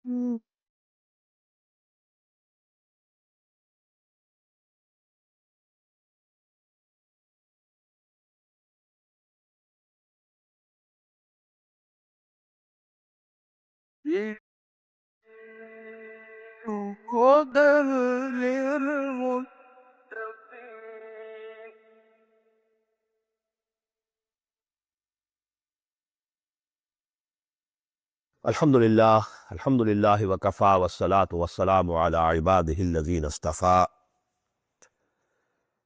Mm. الحمد لله الحمد لله وكفى والصلاة والسلام على عباده الذين اصطفى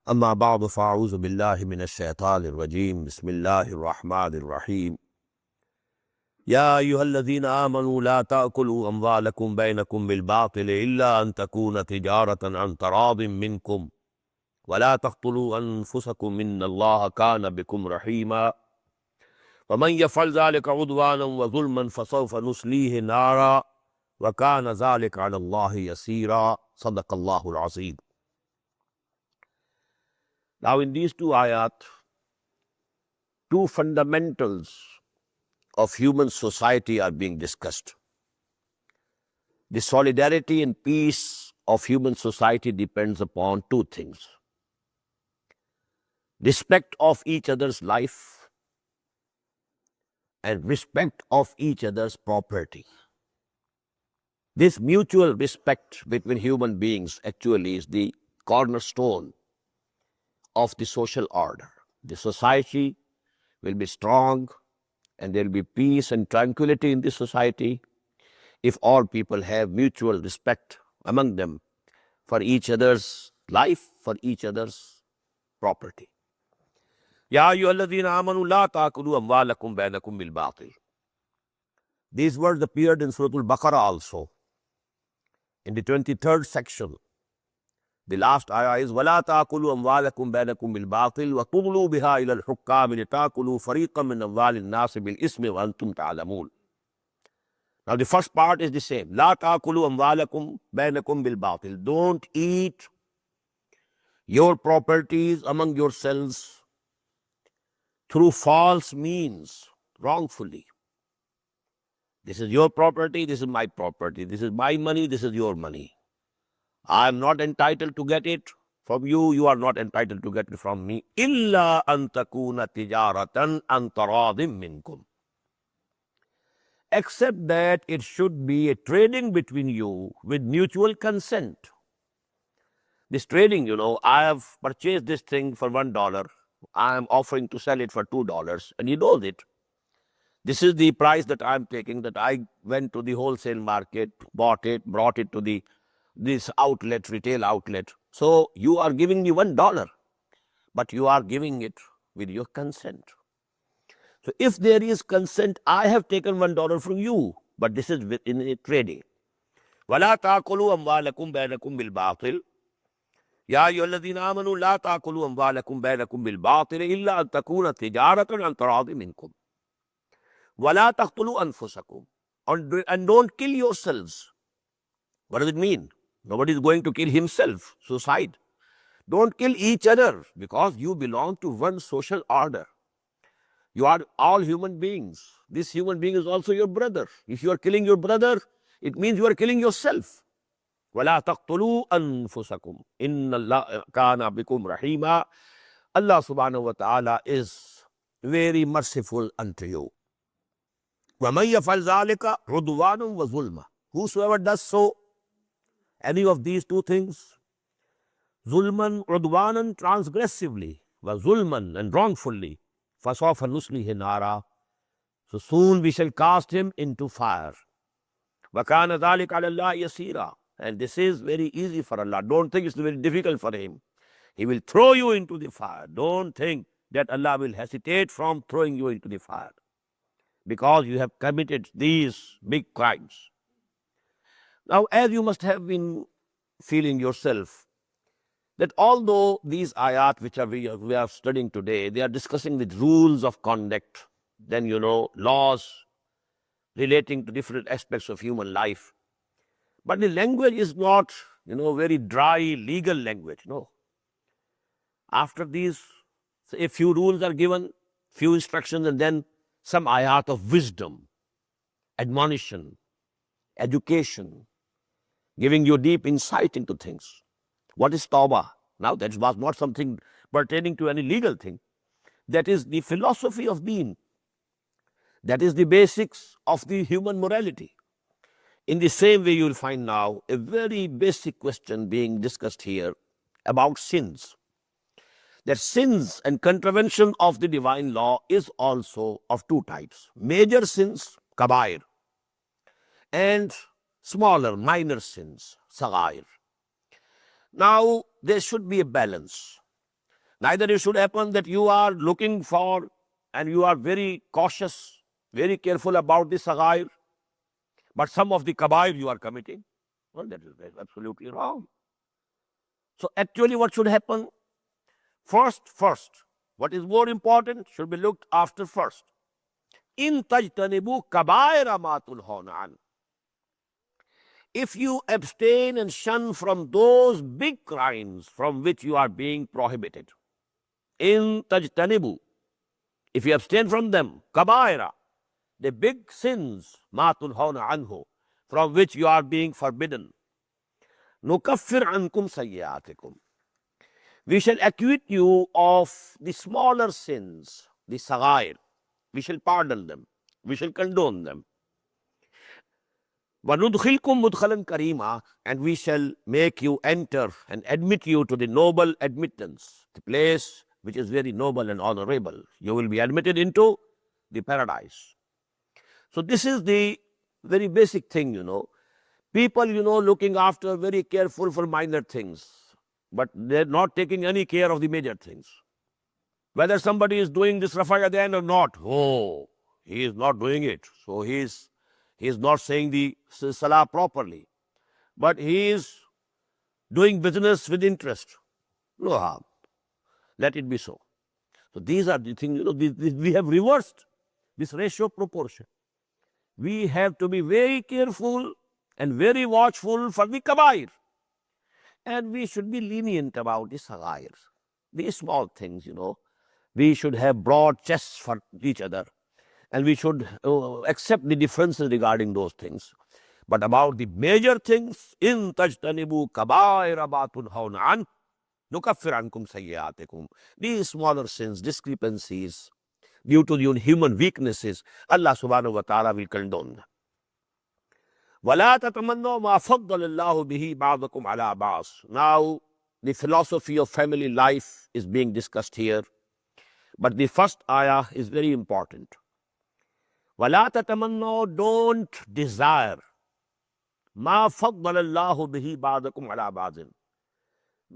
أما بعد فأعوذ بالله من الشيطان الرجيم بسم الله الرحمن الرحيم يا أيها الذين آمنوا لا تأكلوا أموالكم بينكم بالباطل إلا أن تكون تجارة عن تراض منكم ولا تقتلوا أنفسكم إن الله كان بكم رحيما ومن يفعل ذلك عدوانا وظلما فسوف نصليه نارا وكان ذلك على الله يسيرا صدق الله العظيم. Now in these two ayat, two fundamentals of human society are being discussed. The solidarity and peace of human society depends upon two things: respect of each other's life and respect of each other's property. This mutual respect between human beings actually is the cornerstone of the social order. The society will be strong and there will be peace and tranquility in the society if all people have mutual respect among them for each other's life, for each other's property. Ya ayyuhalladhina amanu la ta'kulu amwalakum bainakum bil batil. These words appeared in Surah Al-Baqarah also, in the 23rd section. The last ayah is وَلَا تَأْكُلُوا أَمْوَالَكُمْ بَيْنَكُمْ بِالْبَاطِلِ وَتُدْلُوا بِهَا إِلَى الْحُكَّامِ لِتَأْكُلُوا فَرِيقًا مِنْ أَمْوَالِ النَّاسِ بِالْإِثْمِ وَأَنْتُمْ تَعْلَمُونَ. Now the first part is the same. لَا تَأْكُلُوا أَمْوَالَكُمْ بَيْنَكُمْ بِالْبَاطِلِ. Don't eat your properties among yourselves through false means, wrongfully. This is your property, this is my property. This is my money, this is your money. I am not entitled to get it from you. You are not entitled to get it from me. إِلَّا أَن تَكُونَ تِجَارَةً عَن تَرَاضٍ مِّنكُمْ. Except that it should be a trading between you with mutual consent. This trading, I have purchased this thing for $1. I am offering to sell it for $2, and he knows it. This is the price that I'm taking, that I went to the wholesale market, bought it, brought it to this outlet, retail outlet. So you are giving me $1, but you are giving it with your consent. So if there is consent, I have taken $1 from you, but this is in a trading. وَلَا تَأْكُلُوا أَمْوَالَكُمْ بَيْنَكُمْ بِالْبَاطِلِ. يَا أَيُّهَا الَّذِينَ آمَنُوا لَا تَأْكُلُوا أَمْوَالَكُمْ بَيْنَكُمْ بِالْبَاطِلِ إِلَّا أَن تَكُونَ تِجَارَةً عَن تَرَاضٍ مِّنكُمْ وَلَا تَقْتُلُوا أَنفُسَكُمْ. And don't kill yourselves. What does it mean? Nobody is going to kill himself. Suicide. Don't kill each other, because you belong to one social order. You are all human beings. This human being is also your brother. If you are killing your brother, it means you are killing yourself. وَلَا تَقْتُلُوا أَنفُسَكُمْ إِنَّ اللَّهَ كَانَ بِكُمْ رَحِيمًا. Allah subhanahu wa ta'ala is very merciful unto you. وَمَن يَفْعَلْ ذَلِكَ عُدْوَانًا وَظُلْمًا. Whosoever does so, any of these two things, zulman, udwanan, transgressively, wa zulman, and wrongfully, fasofa nuslihi nara, so soon we shall cast him into fire. Wa kana dhalik ala Allah yasira. And this is very easy for Allah. Don't think it's very difficult for him. He will throw you into the fire. Don't think that Allah will hesitate from throwing you into the fire, because you have committed these big crimes. Now, as you must have been feeling yourself, that although these ayat which we are studying today, they are discussing the rules of conduct, then laws relating to different aspects of human life, but the language is not very dry legal language. No. After these, a few rules are given, few instructions, and then some ayat of wisdom, admonition, education, giving you deep insight into things. What is tawbah? Now, that was not something pertaining to any legal thing. That is the philosophy of being. That is the basics of the human morality. In the same way, you will find now a very basic question being discussed here about sins. That sins and contravention of the divine law is also of two types. Major sins, kabair, and smaller, minor sins, sagair. Now, there should be a balance. Neither it should happen that you are looking for and you are very cautious, very careful about the sagair, but some of the kabair you are committing. Well, that is absolutely wrong. So actually what should happen? First, what is more important should be looked after first. In tajtanibu kabaira ma tunhauna an. If you abstain and shun from those big crimes from which you are being prohibited. In tajtanibu, if you abstain from them, kabaira, the big sins, ma tunhauna anhu, from which you are being forbidden. Nukaffir ankum sayyiatikum. We shall acquit you of the smaller sins, the sagair. We shall pardon them. We shall condone them. وَنُدْخِلْكُمْ مُدْخَلًا كَرِيمًا, and we shall make you enter and admit you to the noble admittance, the place which is very noble and honorable. You will be admitted into the paradise. So this is the very basic thing, People, looking after very careful for minor things, but they're not taking any care of the major things. Whether somebody is doing this Rafa Yadain or not, he is not doing it. So he is not saying the salah properly, but he is doing business with interest. No harm. Let it be so. So these are the things, we have reversed this ratio proportion. We have to be very careful and very watchful for the kabair. And we should be lenient about the sagair, these small things, We should have broad chests for each other. And we should accept the differences regarding those things. But about the major things, in tajtanibu kabaira ma tunhauna an, nukaffir ankum sayyiatikum. These smaller sins, discrepancies, due to the human weaknesses, Allah subhanahu wa ta'ala will condone them. وَلَا تَتَمَنَّوْا مَا فَضَّلَ اللَّهُ بِهِ بَعْضَكُمْ عَلَى بَعْضٍ. Now, the philosophy of family life is being discussed here. But the first ayah is very important. وَلَا تَتَمَنَّوْا, don't desire. مَا فَضَّلَ اللَّهُ بِهِ بَعْضَكُمْ عَلَى بَعْضٍ.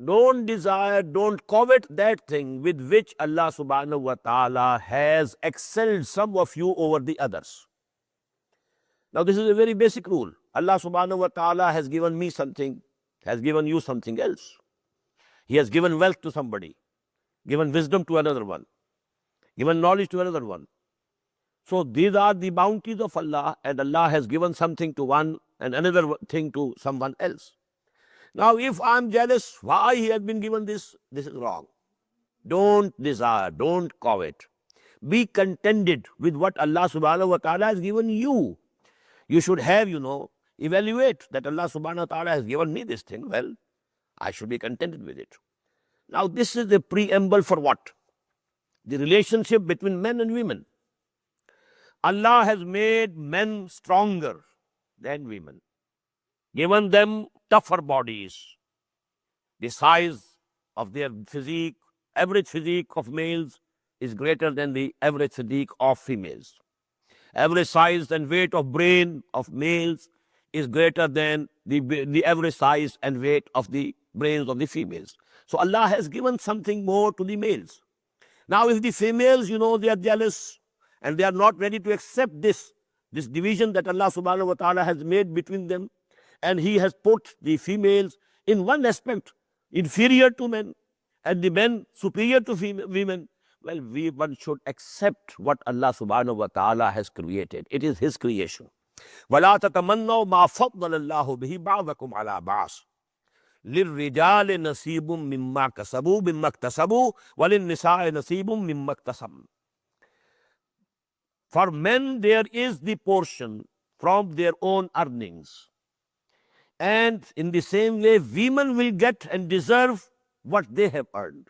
Don't desire, don't covet that thing with which Allah subhanahu wa ta'ala has excelled some of you over the others. Now, this is a very basic rule. Allah subhanahu wa ta'ala has given me something, has given you something else. He has given wealth to somebody, given wisdom to another one, given knowledge to another one. So these are the bounties of Allah, and Allah has given something to one and another thing to someone else. Now, if I'm jealous, why he has been given this? This is wrong. Don't desire, don't covet. Be contented with what Allah subhanahu wa ta'ala has given you. You should have, evaluate that Allah subhanahu wa ta'ala has given me this thing. Well, I should be contented with it. Now, this is the preamble for what? The relationship between men and women. Allah has made men stronger than women, given them tougher bodies. The size of their physique, average physique of males is greater than the average physique of females. Average size and weight of brain of males is greater than the average size and weight of the brains of the females. So Allah has given something more to the males. Now, if the females, they are jealous and they are not ready to accept this division that Allah subhanahu wa ta'ala has made between them, and He has put the females in one aspect inferior to men and the men superior to women, well, one should accept what Allah subhanahu wa ta'ala has created. It is His creation. وَلَا تَتَمَنَّوْا مَا فَضَّلَ اللَّهُ بِهِ بَعْضَكُمْ عَلَى بَعْضٍ لِلرِّجَالِ نَصِيبٌ مِمَّا اكْتَسَبُوا وَلِلنِّسَاءِ نَصِيبٌ مِمَّا اكْتَسَبْنَ. For men there is the portion from their own earnings. And in the same way, women will get and deserve what they have earned.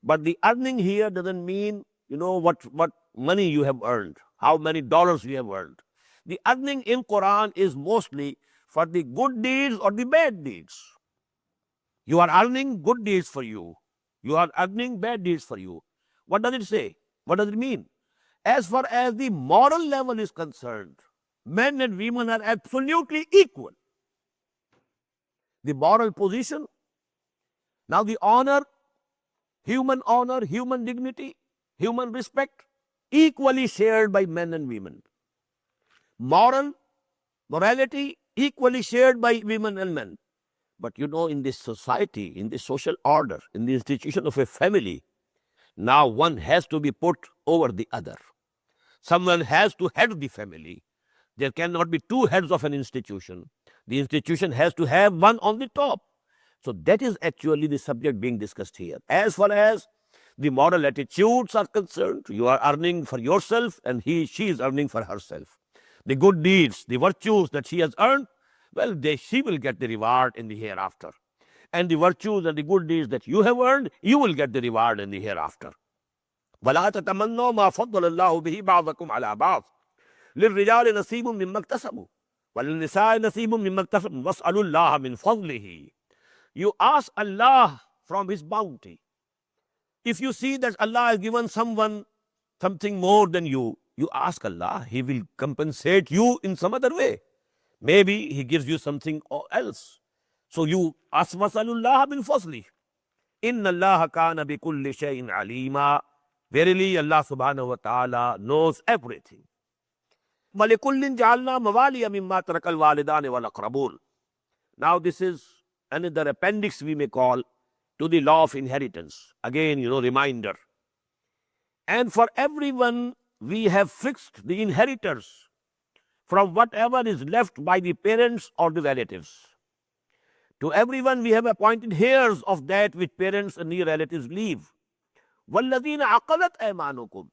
But the earning here doesn't mean, what money you have earned, how many dollars you have earned. The earning in Quran is mostly for the good deeds or the bad deeds. You are earning good deeds for you. You are earning bad deeds for you. What does it say? What does it mean? As far as the moral level is concerned, men and women are absolutely equal. The moral position, now the honor, human dignity, human respect, equally shared by men and women. Morality, equally shared by women and men. But in this society, in this social order, in the institution of a family, now one has to be put over the other. Someone has to head the family. There cannot be two heads of an institution. The institution has to have one on the top. So that is actually the subject being discussed here. As far as the moral attitudes are concerned, you are earning for yourself and she is earning for herself. The good deeds, the virtues that she has earned, well, she will get the reward in the hereafter. And the virtues and the good deeds that you have earned, you will get the reward in the hereafter. وَلَا تَتَمَنَّوْا مَا فَضَّلَ اللَّهُ بِهِ بَعْضَكُمْ عَلَى بَعْضٍ لِلرِّجَالِ نَصِيبٌ مِّمَّا اكْتَسَبُوا وَلِلنِّسَاءِ نَصِيبٌ مِّمَّا اكْتَسَبْنَ وَاسْأَلُوا اللَّهَ مِنْ فَضْلِهِ. You ask Allah from His bounty. If you see that Allah has given someone something more than you ask Allah. He will compensate you in some other way. Maybe He gives you something else. So you ask wasalullah bin fazli. Inna Allah kana bi kulli shay'in alima. Verily Allah subhanahu wa ta'ala knows everything. وَلِكُلٍّ جَعَلْنَا مَوَالِيَ مِمَّا تَرَكَ الْوَالِدَانِ وَالْأَقْرَبُونَ. Now this is another appendix we may call to the law of inheritance. Again, reminder. And for everyone we have fixed the inheritors from whatever is left by the parents or the relatives. To everyone we have appointed heirs of that which parents and near relatives leave. وَالَّذِينَ عَقَلَتْ أَيْمَانُكُمْ.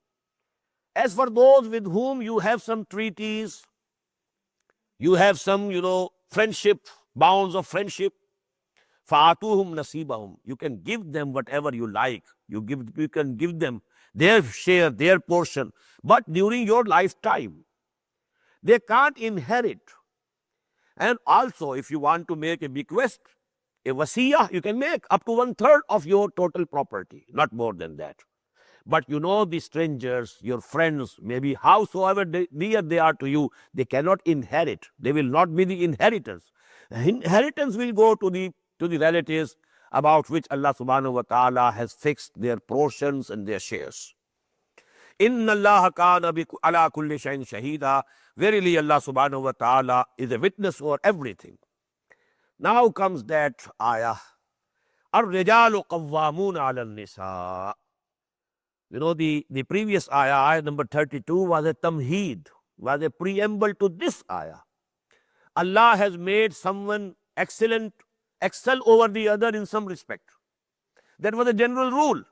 As for those with whom you have some treaties, you have some, friendship, bounds of friendship, فَآتُوهُمْ نَصِيبَهُمْ. You can give them whatever you like. You can give them their share, their portion, but during your lifetime. They can't inherit. And also, if you want to make a bequest, a wasiyah, you can make up to 1/3 of your total property, not more than that. But the strangers, your friends, maybe howsoever near they are to you, they cannot inherit. They will not be the inheritors. Inheritance will go to the relatives about which Allah subhanahu wa ta'ala has fixed their portions and their shares. Inna Allah kana ala kulli shay'in shahida. Verily Allah subhanahu wa ta'ala is a witness for everything. Now comes that ayah. Ar-rijalu qawwamuna 'ala an-nisa. The previous ayah number 32, was a tamheed, was a preamble to this ayah. Allah has made someone excel over the other in some respect. That was a general rule.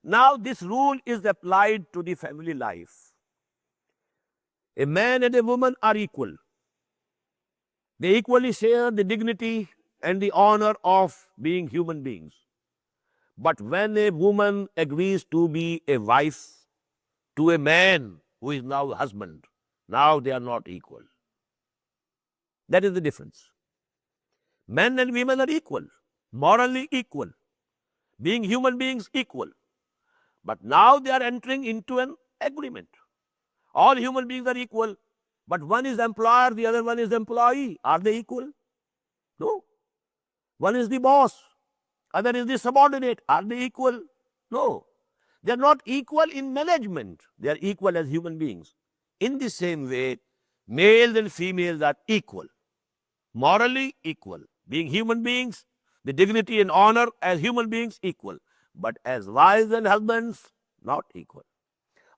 Now this rule is applied to the family life. A man and a woman are equal. They equally share the dignity and the honor of being human beings. But when a woman agrees to be a wife to a man who is now a husband, now they are not equal. That is the difference. Men and women are equal, morally equal, being human beings equal. But now they are entering into an agreement. All human beings are equal, but one is employer, the other one is employee. Are they equal? No. One is the boss, other is the subordinate. Are they equal? No. They are not equal in management. They are equal as human beings. In the same way, males and females are equal, morally equal. Being human beings, the dignity and honor as human beings equal. But as wives and husbands, not equal.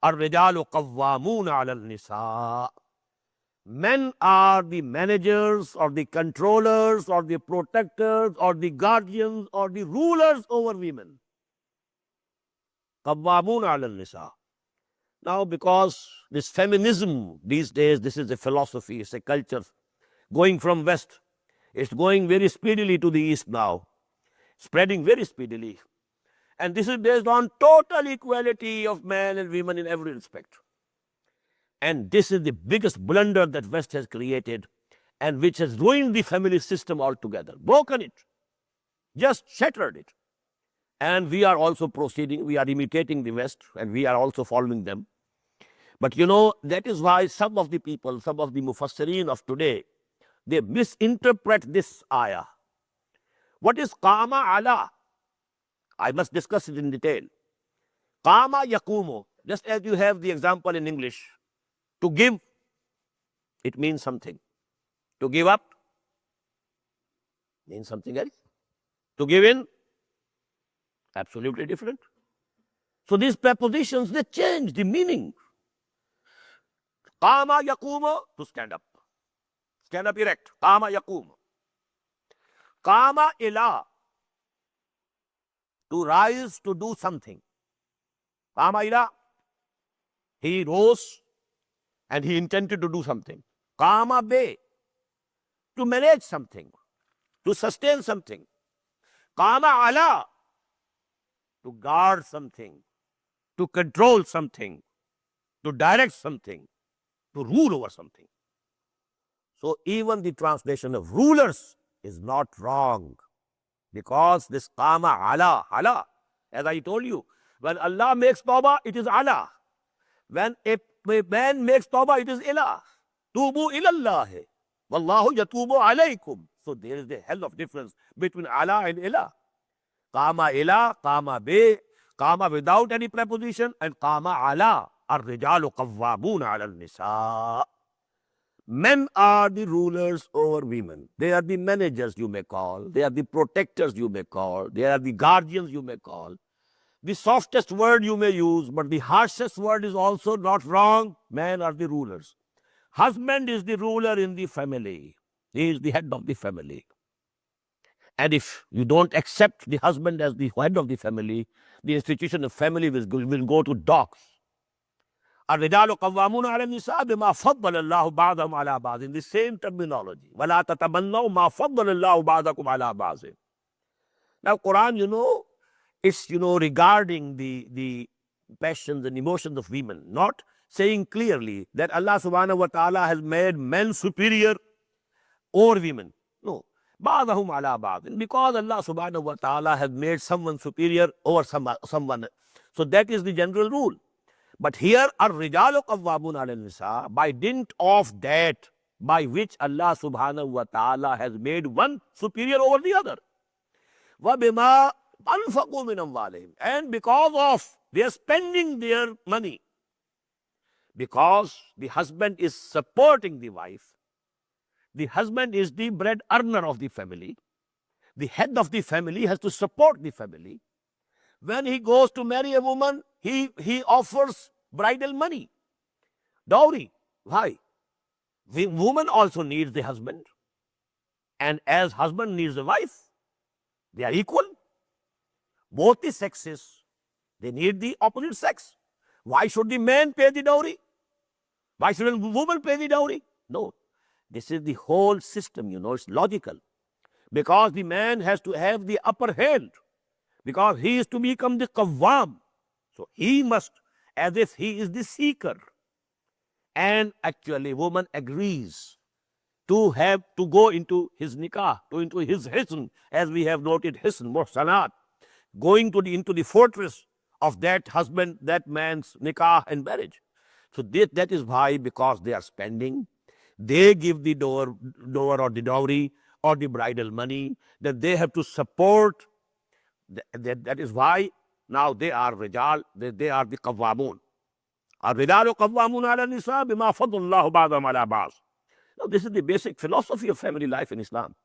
Ar-rijalu qawwamuna 'ala an-nisa. Men are the managers or the controllers or the protectors or the guardians or the rulers over women. Qawwamuna 'ala an-nisa. Now, because this feminism these days, this is a philosophy, it's a culture going from West. It's going very speedily to the East now, spreading very speedily. And this is based on total equality of men and women in every respect. And this is the biggest blunder that West has created and which has ruined the family system altogether, broken it, just shattered it. And we are also proceeding, we are imitating the West and we are also following them. But that is why some of the people, some of the mufassirin of today, they misinterpret this ayah. What is qama ala? I must discuss it in detail. Qama yakumu, just as you have the example in English, to give, it means something. To give up means something else. To give in, absolutely different. So these prepositions, they change the meaning. Qama yakumu, to stand up. Stand up erect. Qama yakumu. Qama ila, to rise to do something. Qama ila, he rose and he intended to do something. Qama be, to manage something, to sustain something. Qama ala, to guard something, to control something, to direct something, to rule over something. So even the translation of rulers is not wrong, because this qama ala, as I told you, when Allah makes tawbah, it is ala. When a man makes tawbah, it is ilah. Tubu ilallahi. Wallahu yatubu alaykum. So there is a hell of difference between ala and ilah. Qama ilah, qama be, qama without any preposition, and qama ala. Ar-rijalu qawwamuna ala al-nisa. Men are the rulers over women. They are the managers, you may call. They are the protectors, you may call. They are the guardians, you may call. The softest word you may use, but the harshest word is also not wrong. Men are the rulers. Husband is the ruler in the family. He is the head of the family. And if you don't accept the husband as the head of the family, the institution of family will go to dogs. الرجال قوامون على النساء بما فضل الله بعضهم على بعض, in the same terminology. ولا تتمنوا ما فضل الله بعضكم على بعض. Now Quran, it's regarding the passions and emotions of women, not saying clearly that Allah subhanahu wa ta'ala has made men superior over women. No. بعضهم على بعض. Because Allah subhanahu wa ta'ala has made someone superior over someone. So that is the general rule. But here, ar-rijalu qawwamun ala nisa, by dint of that, by which Allah subhanahu wa ta'ala has made one superior over the other. وَبِمَا أَنْفَقُوا مِنْ أَمْوَالِهِمْ, and because of their spending their money. Because the husband is supporting the wife, the husband is the bread earner of the family, the head of the family has to support the family. When he goes to marry a woman, he offers bridal money, dowry. Why? The woman also needs the husband. And as husband needs the wife, they are equal. Both the sexes, they need the opposite sex. Why should the man pay the dowry? Why shouldn't the woman pay the dowry? No. This is the whole system, it's logical. Because the man has to have the upper hand. Because he is to become the qawwam. So he must, as if he is the seeker. And actually, woman agrees to go into his nikah, into his hisn, as we have noted, hisn, muhsanat, going into the fortress of that husband, that man's nikah and marriage. So that is why, because they are spending, they give the door or the dowry or the bridal money, that they have to support. That is why now they are rijal, they are the qawwamun. الرجال قوامون على النساء بما فضل الله بعضهم على بعض. Now this is the basic philosophy of family life in Islam.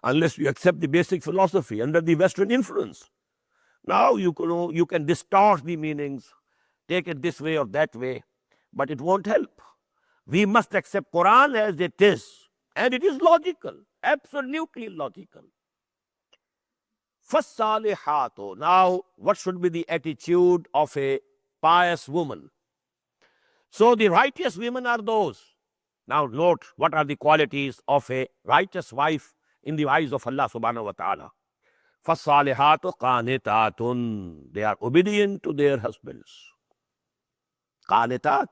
Unless you accept the basic philosophy under the Western influence, now you can distort the meanings, take it this way or that way, but it won't help. We must accept Quran as it is, and it is logical, absolutely logical. فَالصَّالِحَاتُ. Now, what should be the attitude of a pious woman? So the righteous women are those. Now note, what are the qualities of a righteous wife in the eyes of Allah subhanahu wa ta'ala? فَالصَّالِحَاتُ قَانِتَاتٌ. They are obedient to their husbands. Qanitat,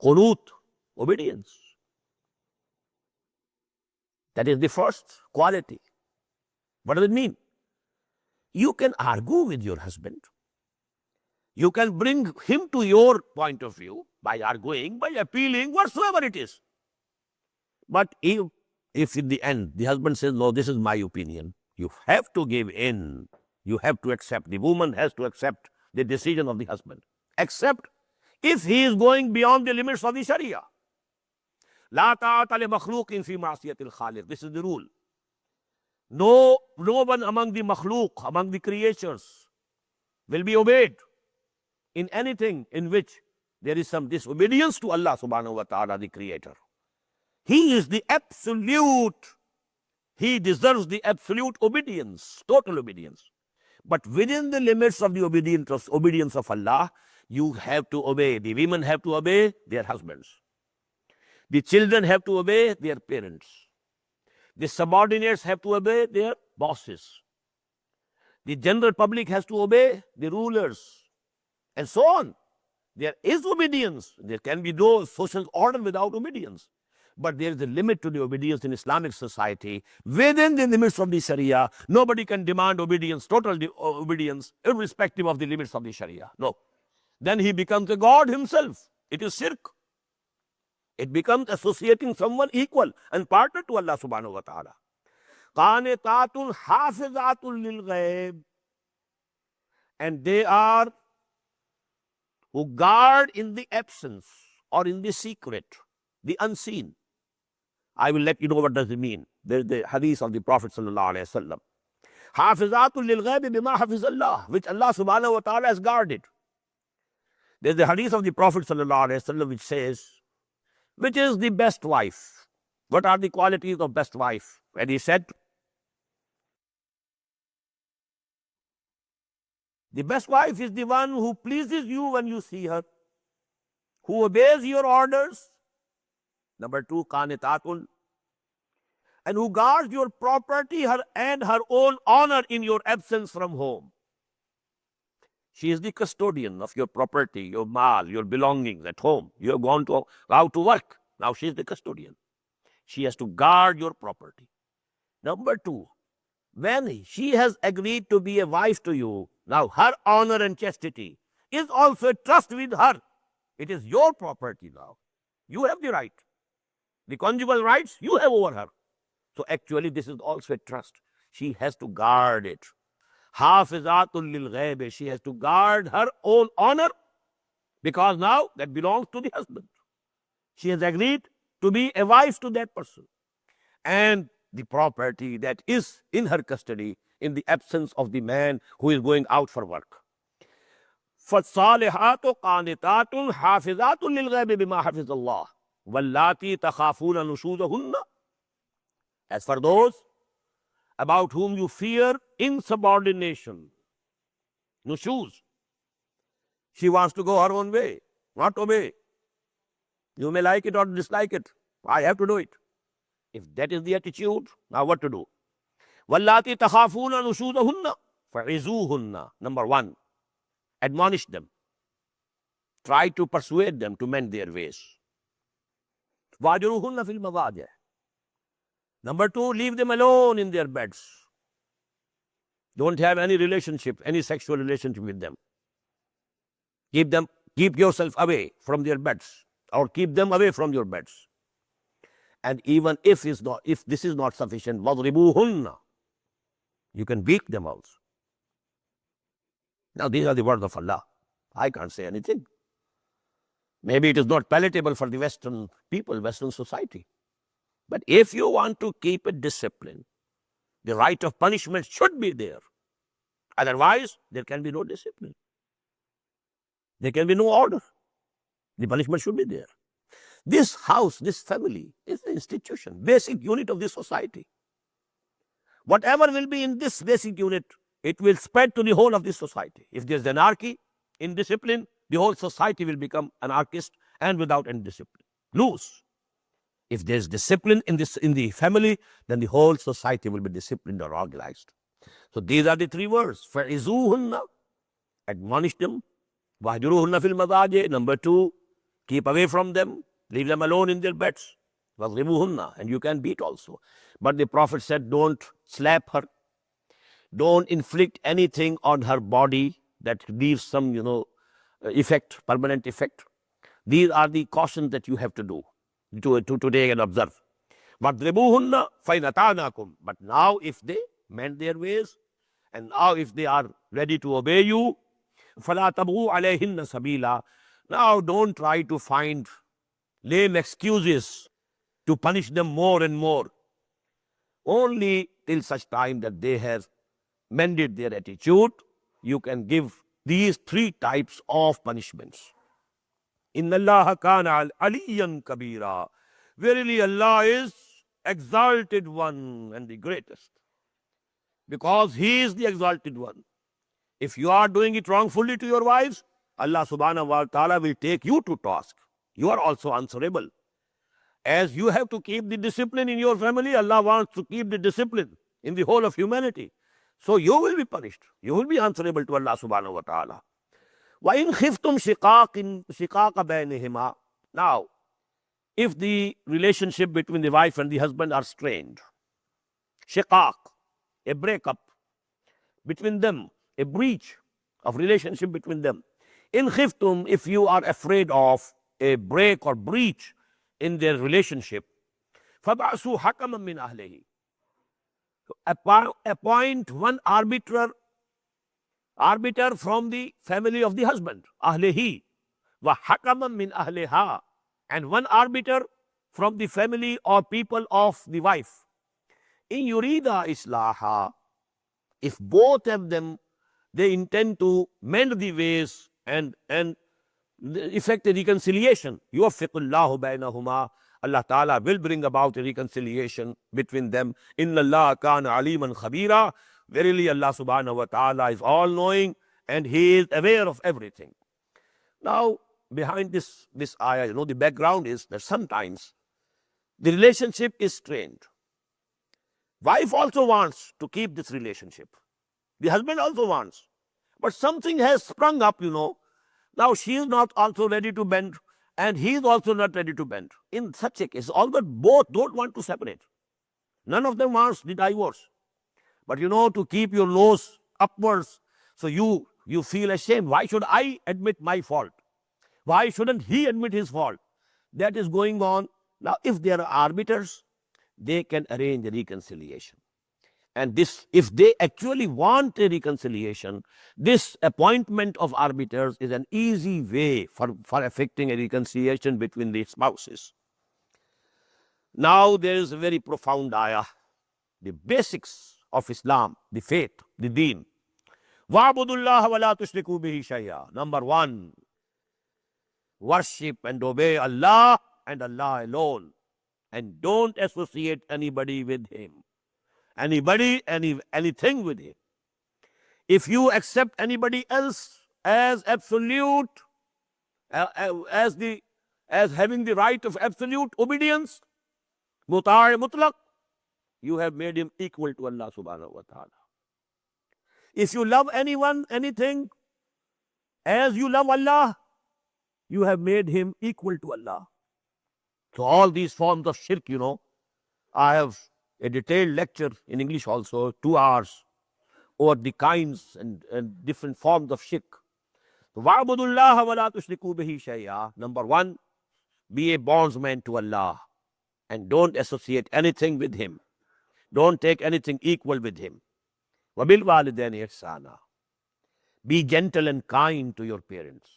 qunut, obedience. That is the first quality. What does it mean? You can argue with your husband. You can bring him to your point of view by arguing, by appealing, whatsoever it is. But if in the end the husband says, no, this is my opinion, you have to give in. You have to accept. The woman has to accept the decision of the husband. Except if he is going beyond the limits of the Sharia. La ta'ata li makhluqin fi ma'siyatil khaliq. This is the rule. No one among the makhluk, among the creatures, will be obeyed in anything in which there is some disobedience to Allah subhanahu wa ta'ala, the creator. He is the absolute. He deserves the absolute obedience, total obedience. But within the limits of the obedience of Allah, you have to obey. The women have to obey their husbands. The children have to obey their parents. The subordinates have to obey their bosses. The general public has to obey the rulers, and so on. There is obedience. There can be no social order without obedience. But there is a limit to the obedience in Islamic society. Within the limits of the Sharia, nobody can demand obedience, total obedience, irrespective of the limits of the Sharia. No. Then he becomes a god himself. It is shirk. It becomes associating someone equal and partner to Allah subhanahu wa ta'ala. Qanitatun hafizatun lil ghaib. And they are who guard in the absence or in the secret, the unseen. I will let you know what does it mean. There's the hadith of the Prophet sallallahu alaihi wasallam. Hafizatul lil ghaibi bima hafizallah, which Allah subhanahu wa ta'ala has guarded. There's the hadith of the Prophet sallallahu alaihi wasallam which says, which is the best wife? What are the qualities of best wife? And he said, the best wife is the one who pleases you when you see her, who obeys your orders. Number two, qanitatun. And who guards your property and her own honor in your absence from home. She is the custodian of your property, your mal, your belongings at home. You have gone out to work. Now she is the custodian. She has to guard your property. Number two, when she has agreed to be a wife to you, now her honor and chastity is also a trust with her. It is your property now. You have the right. The conjugal rights you have over her. So actually this is also a trust. She has to guard it. Hafizatul lil ghaibi. She has to guard her own honor because now that belongs to the husband. She has agreed to be a wife to that person. And the property that is in her custody in the absence of the man who is going out for work. فَالصَّالِحَاتُ قَانِتَاتٌ حَافِظَاتٌ لِلْغَيْبِ بِمَا حَفِظَ اللَّهُ وَاللَّاتِي تَخَافُونَ نُشُوزَهُنَّ. As for those about whom you fear insubordination, nushuz. She wants to go her own way, not obey. You may like it or dislike it. I have to do it. If that is the attitude, now what to do? وَاللَّاتِي تَخَافُونَ نُشُوزَهُنَّ فَعِزُوهُنَّ. Number one, admonish them. Try to persuade them to mend their ways. وَاجْرُوهُنَّ فِي الْمَضَاجِعِ. Number two, leave them alone in their beds. Don't have any relationship, any sexual relationship with them. Keep yourself away from their beds, or keep them away from your beds. And even if this is not sufficient, وَضْرِبُوهُنَّ. You can beat them also. Now these are the words of Allah. I can't say anything. Maybe it is not palatable for the Western people, Western society. But if you want to keep it discipline, the right of punishment should be there. Otherwise, there can be no discipline. There can be no order. The punishment should be there. This house, this family is the institution, basic unit of this society. Whatever will be in this basic unit, it will spread to the whole of this society. If there's anarchy, indiscipline, the whole society will become anarchist and without any discipline. Loose. If there's discipline in the family, then the whole society will be disciplined or organized. So these are the three words. فَعِزُوهُنَّ, admonish them. وَهْجُرُوهُنَّ فِي الْمَضَاجِعِ, number two, keep away from them, leave them alone in their beds. وَاضْرِبُوهُنَّ, and you can beat also. But the Prophet said, don't slap her, don't inflict anything on her body that leaves some, effect, permanent effect. These are the cautions that you have to do, to take and observe. وَاضْرِبُوهُنَّ فَإِنْ أَطَعْنَاكُمْ, but now if they mend their ways, and now if they are ready to obey you, فَلَا تَبْغُوا عَلَيْهِنَّ سَبِيلًا, now don't try to find lame excuses to punish them more and more. Only till such time that they have mended their attitude, you can give these three types of punishments. Inna Allah kana aliyan kabira. Verily Allah is exalted one and the greatest. Because He is the exalted one. If you are doing it wrongfully to your wives, Allah subhanahu wa ta'ala will take you to task. You are also answerable. As you have to keep the discipline in your family, Allah wants to keep the discipline in the whole of humanity. So you will be punished. You will be answerable to Allah subhanahu wa ta'ala. وَإِنْ خِفْتُمْ شِقَاقَ بَيْنِهِمَا. Now, if the relationship between the wife and the husband are strained, shiqaq, a breakup between them, a breach of relationship between them. In khiftum, if you are afraid of a break or breach in their relationship, فَبَعْثُوا حَكَمًا مِّنْ أَهْلِهِ. Appoint one arbiter from the family of the husband, أَهْلِهِ, وَحَكَمًا مِّنْ أَهْلِهَا, and one arbiter from the family or people of the wife. In yurida islaha, if both of them, they intend to mend the ways and effect a reconciliation, yuwaffiqullahu baynahuma, Allah Ta'ala will bring about a reconciliation between them. Inna Allah kana aliman khabira. Verily Allah subhanahu wa ta'ala is all-knowing and He is aware of everything. Now, behind this ayah, the background is that sometimes the relationship is strained. Wife also wants to keep this relationship. The husband also wants. But something has sprung up, Now she is not also ready to bend, and he is also not ready to bend. In such a case, although both don't want to separate, none of them wants the divorce. But to keep your nose upwards, so you feel ashamed. Why should I admit my fault? Why shouldn't he admit his fault? That is going on. Now, if there are arbiters, they can arrange a reconciliation. And this, if they actually want a reconciliation, this appointment of arbiters is an easy way for effecting a reconciliation between the spouses. Now, there is a very profound ayah, the basics of Islam, the faith, the deen. وَاعْبُدُوا اللَّهَ وَلَا تُشْرِكُوا بِهِ شَيْئًا. Number one, worship and obey Allah and Allah alone. And don't associate anybody with Him. Anything with Him. If you accept anybody else as absolute, as having the right of absolute obedience, mutar mutlaq, you have made him equal to Allah subhanahu wa ta'ala. If you love anyone, anything, as you love Allah, you have made him equal to Allah. So all these forms of shirk, I have a detailed lecture in English also, 2 hours, over the kinds and different forms of shirk. وَاعْبُدُوا اللَّهَ وَلَا تُشْرِكُوا بِهِ شَيْئًا. Number one, be a bondsman to Allah and don't associate anything with Him. Don't take anything equal with Him. وَبِالْوَالِدَيْنِ إِحْسَانًا. Be gentle and kind to your parents.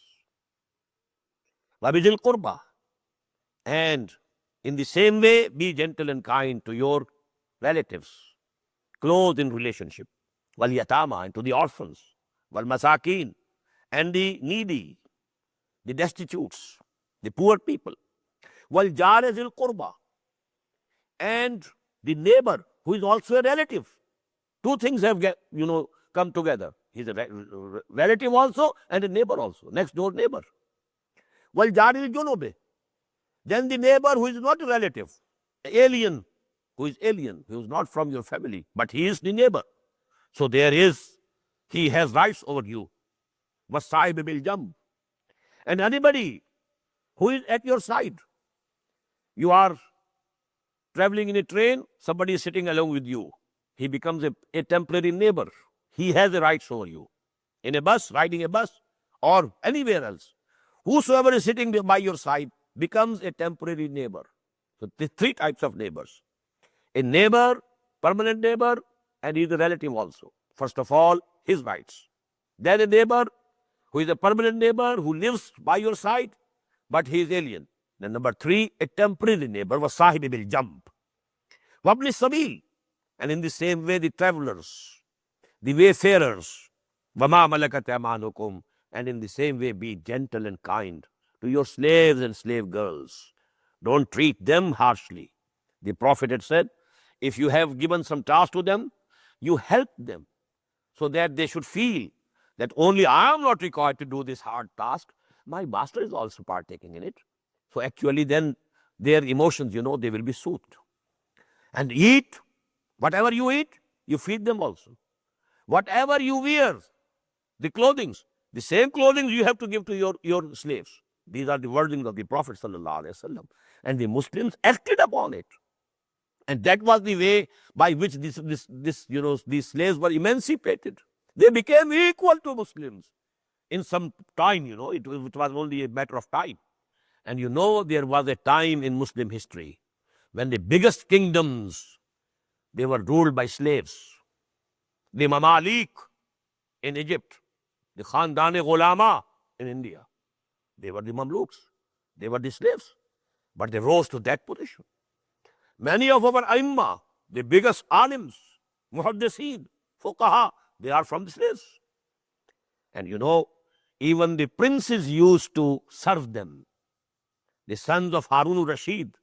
وَبِذِي الْقُرْبَى. And in the same way, be gentle and kind to your relatives, close in relationship. وَالْيَتَامَى, and to the orphans. وَالْمَسَاكِينَ, and the needy, the destitutes, the poor people. وَالْجَارِ ذِي الْقُرْبَى, and the neighbor who is also a relative. Two things have come together. He's a relative also and a neighbor also, next door neighbor. Well, Jaril Junubi. Then the neighbor who is not a relative, alien, who is not from your family, but he is the neighbor. So he has rights over you. Wasa'ib bil jam. And anybody who is at your side, you are traveling in a train, somebody is sitting along with you. He becomes a temporary neighbor. He has the rights over you. In a bus, riding a bus, or anywhere else. Whosoever is sitting by your side becomes a temporary neighbor. So the three types of neighbors. A neighbor, permanent neighbor, and he is a relative also. First of all, his rights. Then a neighbor who is a permanent neighbor who lives by your side, but he is alien. Then number three, a temporary neighbor, was sahib bil jump. Wabli sabil. And in the same way, the travelers, the wayfarers, wama malakat amanukum. And in the same way, be gentle and kind to your slaves and slave girls. Don't treat them harshly. The Prophet had said, if you have given some task to them, you help them so that they should feel that only I am not required to do this hard task. My master is also partaking in it. So actually then their emotions, they will be soothed. And eat, whatever you eat, you feed them also. Whatever you wear, the clothings, the same clothing you have to give to your slaves. These are the wordings of the Prophet ﷺ. And the Muslims acted upon it. And that was the way by which these slaves were emancipated. They became equal to Muslims in some time, it was only a matter of time. And there was a time in Muslim history when the biggest kingdoms, they were ruled by slaves. The Mamalik in Egypt, the Khandan-e-Ghulama in India, they were the Mamluks, they were the slaves, but they rose to that position. Many of our Aimma, the biggest alims, Muhaddiseen, Fuqaha, they are from the slaves. And even the princes used to serve them. The sons of Harun al-Rashid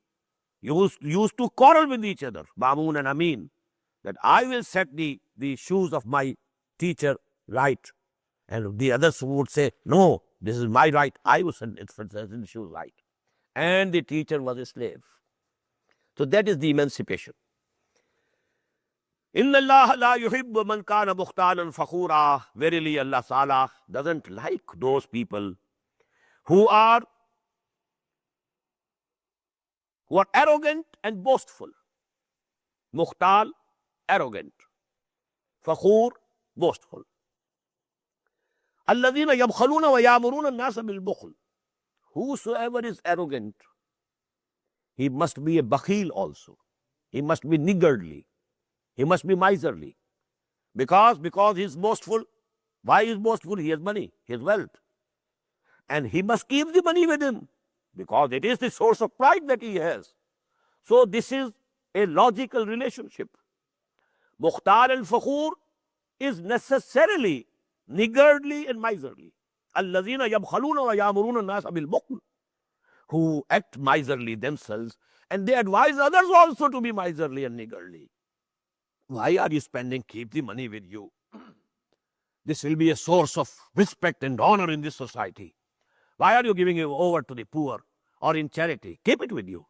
used to quarrel with each other, Mamun and Amin, that I will set the shoes of my teacher right. And the others would say, no, this is my right, I will set the shoes right. And the teacher was a slave. So that is the emancipation. Inna Allah la yuhibbu man kana mukhtalan fakhura. Verily Allah Ta'ala doesn't like those people who are arrogant and boastful. Mukhtal, arrogant. Fakhur, boastful. Alladhina yabkhaluna wa ya'muruna an-nasa bil bukhl. Whosoever is arrogant, he must be a bakhil also. He must be niggardly. He must be miserly. Because he is boastful. Why is boastful? He has money, he has wealth. And he must keep the money with him, because it is the source of pride that he has. So this is a logical relationship. Mukhtar al-Fakhur is necessarily niggardly and miserly. Allazina yabkhaluna wa ya'muruna an-nasa bil bukhl. Who act miserly themselves, and they advise others also to be miserly and niggardly. Why are you spending? Keep the money with you. This will be a source of respect and honor in this society. Why are you giving it over to the poor or in charity? Keep it with you.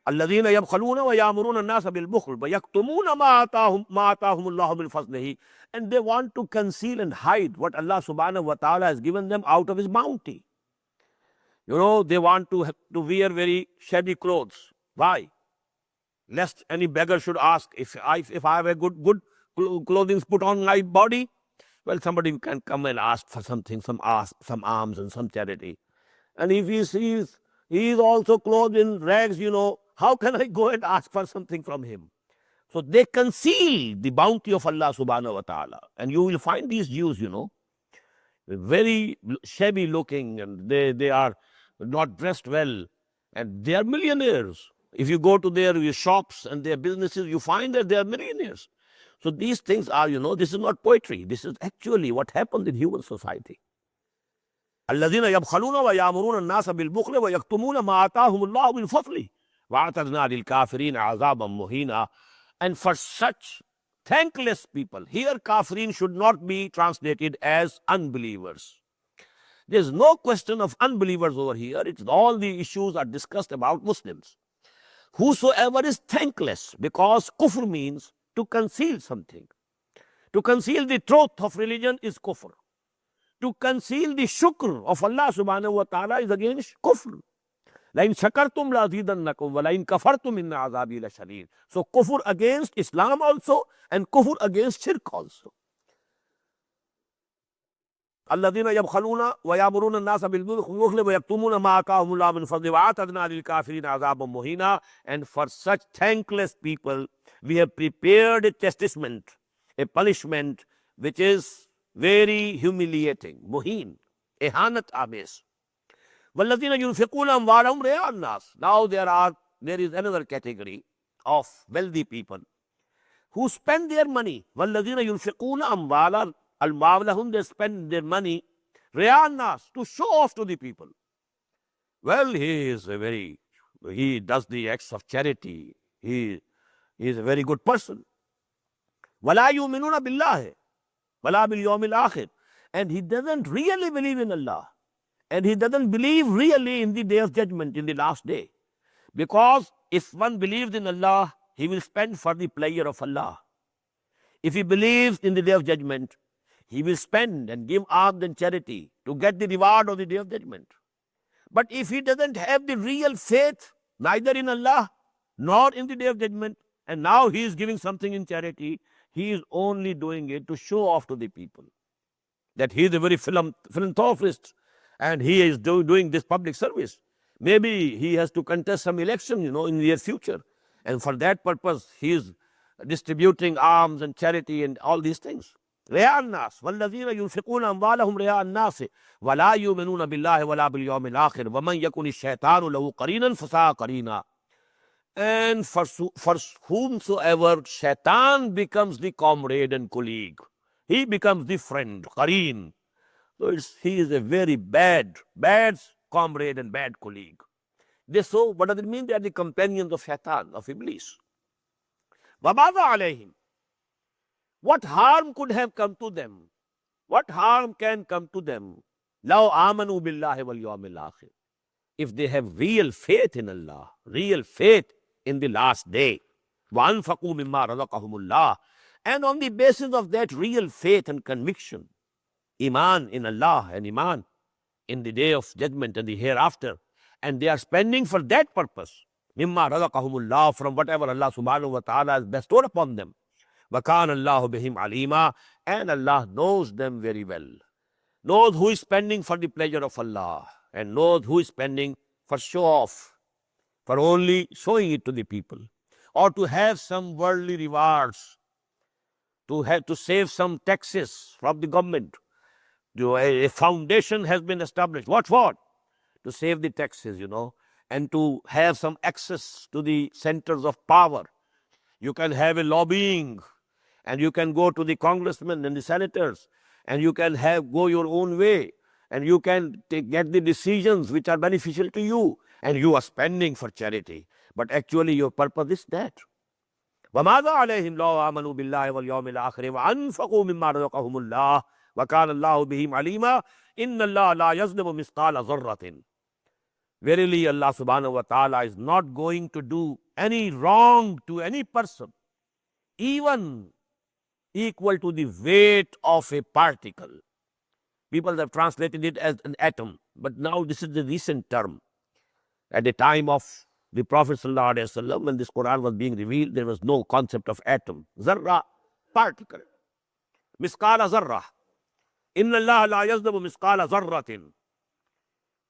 الذين يبخلون ويأمرون الناس بالبخل ويكتمون ما آتاهم الله من فضله. And they want to conceal and hide what Allah subhanahu wa ta'ala has given them out of His bounty. They want to wear very shabby clothes. Why? Lest any beggar should ask, if I have a good clothing put on my body, well, somebody can come and ask for something, some alms and some charity. And if he sees he is also clothed in rags, how can I go and ask for something from him? So they conceal the bounty of Allah subhanahu wa ta'ala. And you will find these Jews, very shabby looking, and they are not dressed well, and they are millionaires. If you go to their shops and their businesses, you find that they are millionaires. So these things are, this is not poetry. This is actually what happened in human society. الذين يبخلون ويأمرون الناس بالبخل ويكتمون ما آتاهم الله من فضله وأعتدنا للكافرين عذابا مهينا. And for such thankless people. Here, kafirin should not be translated as unbelievers. There's no question of unbelievers over here. It's all the issues are discussed about Muslims. Whosoever is thankless, because kufr means to conceal something. To conceal the truth of religion is kufr. To conceal the shukr of Allah subhanahu wa ta'ala is against kufr. لَإِن شَكَرْتُمْ لَأَزِيدَنَّكُمْ وَلَإِن كَفَرْتُمْ إِنَّ عَذَابِي لَشَدِيدٌ. So kufr against Islam also and kufr against shirk also. الَّذِينَ يَبْخَلُونَ وَيَأْمُرُونَ النَّاسَ بِالْبُخْلِ وَيَكْتُمُونَ مَا آتَاهُمُ اللَّهُ مِنْ فَضْلِهِ وَأَعْتَدْنَا لِلْكَافِرِينَ عَذَابًا مُهِينًا. And for such thankless people, we have prepared a chastisement, a punishment which is very humiliating. Muhin, ihanat ames. وَالَّذِينَ يُنْفِقُونَ أَمْوَالَهُمْ رِئَاءَ النَّاسِ. Now there is another category of wealthy people who spend their money. وَالَّذِينَ يُنْفِقُونَ أَمْوَالَهُمْ, they spend their money رِئَاءَ النَّاسِ, to show off to the people. Well, he does the acts of charity. He is a very good person. وَلَا يُؤْمِنُونَ بِاللَّهِ وَلَا بِالْيَوْمِ الْآخِرِ. And he doesn't really believe in Allah. And he doesn't believe really in the day of judgment, in the last day. Because if one believes in Allah, he will spend for the pleasure of Allah. If he believes in the day of judgment, he will spend and give alms and charity to get the reward of the day of judgment. But if he doesn't have the real faith, neither in Allah nor in the day of judgment, and now he is giving something in charity, he is only doing it to show off to the people that he is a very philanthropist and he is doing this public service. Maybe he has to contest some election, in the near future. And for that purpose, he is distributing alms and charity and all these things. رِئَاءَ النَّاسِ وَالَّذِينَ يُنْفِقُونَ أَمْوَالَهُمْ رِئَاءَ النَّاسِ وَلَا يُؤْمِنُونَ بِاللَّهِ وَلَا بِالْيَوْمِ الْآخِرِ وَمَنْ يَكُنِ الشَّيْطَانُ لَهُ قَرِينًا فَسَاءَ قَرِينًا. And for whomsoever shaitan becomes the comrade and colleague, he becomes the friend, qareen. So he is a very bad comrade and bad colleague. So what does it mean? They are the companions of shaitan, of Iblis. وَمَاذَا عَلَيْهِمْ. What harm could have come to them? What harm can come to them? لَوْ آمَنُوا بِاللَّهِ وَالْيَوْمِ الْآخِرِ. If they have real faith in Allah, real faith in the last day. وَأَنْفَقُوا مِمَّا رَزَقَهُمُ اللَّهُ. And on the basis of that real faith and conviction, Iman in Allah and Iman in the day of judgment and the hereafter, and they are spending for that purpose, مِمَّا رَزَقَهُمُ اللَّهُ, from whatever Allah subhanahu wa ta'ala has bestowed upon them. وَكَانَ اللَّهُ بِهِمْ عَلِيمًا. And Allah knows them very well. Knows who is spending for the pleasure of Allah and knows who is spending for show off, for only showing it to the people, or to have some worldly rewards, to save some taxes from the government. A foundation has been established. What for? To save the taxes, and to have some access to the centers of power. You can have a lobbying, and you can go to the congressmen and the senators, and you can go your own way, and you can get the decisions which are beneficial to you, and you are spending for charity. But actually your purpose is that. وَمَاذَا عَلَيْهِمْ لَوْ آمَنُوا بِاللَّهِ وَالْيَوْمِ الْآخِرِ وَأَنْفَقُوا مِمَّا رَزَقَهُمُ اللَّهُ وَكَانَ اللَّهُ بِهِمْ عَلِيمًا. إِنَّ اللَّهَ لَا يَظْلِمُ مِثْقَالَ ذَرَّةٍ. Verily Allah subhanahu wa ta'ala is not going to do any wrong to any person, even equal to the weight of a particle. People have translated it as an atom, but now this is the recent term. At the time of the Prophet ﷺ, when this Quran was being revealed, there was no concept of atom. Zarra, particle. Miskala zarra. Inna Allah la yazdabu miskala zarratin.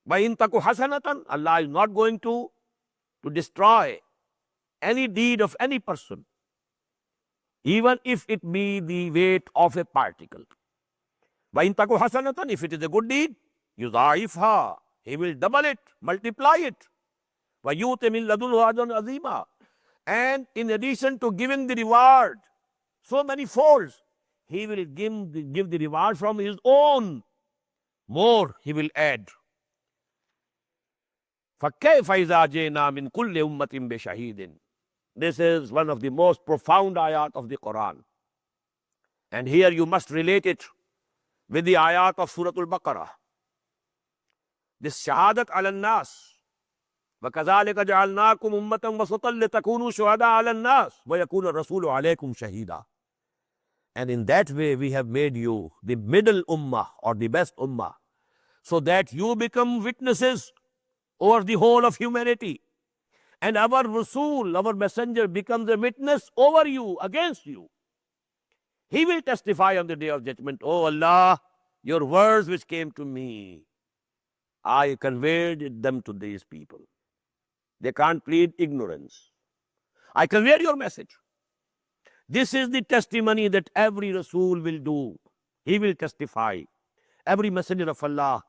By intaku hasanatan, Allah is not going to destroy any deed of any person, even if it be the weight of a particle. By intaku hasanatan, if it is a good deed, yudhaifha, he will double it, multiply it. وَيُؤْتِ مِن لَدُنْهُ أَجْرًا عَظِيمًا. And in addition to giving the reward so many folds, he will give the reward from his own. More he will add. فَكَيْفَ إِذَا جِئْنَا مِن كُلِّ أُمَّةٍ بِشَهِيدٍ. This is one of the most profound ayat of the Quran. And here you must relate it with the ayat of Surah Al-Baqarah. This shahadat al-nas. وَكَذَلِكَ جَعَلْنَاكُمْ أُمَّةً وَسَطًا لِتَكُونُوا شُهَدَاءَ عَلَى النَّاسِ وَيَكُونَ الرَّسُولُ عَلَيْكُمْ شَهِيدًا. And in that way we have made you the middle ummah or the best ummah, so that you become witnesses over the whole of humanity. And our Rasul, our messenger, becomes a witness over you, against you. He will testify on the day of judgment, "Oh Allah, your words which came to me, I conveyed them to these people. They can't plead ignorance. I conveyed your message." This is the testimony that every Rasul will do. He will testify. Every messenger of Allah,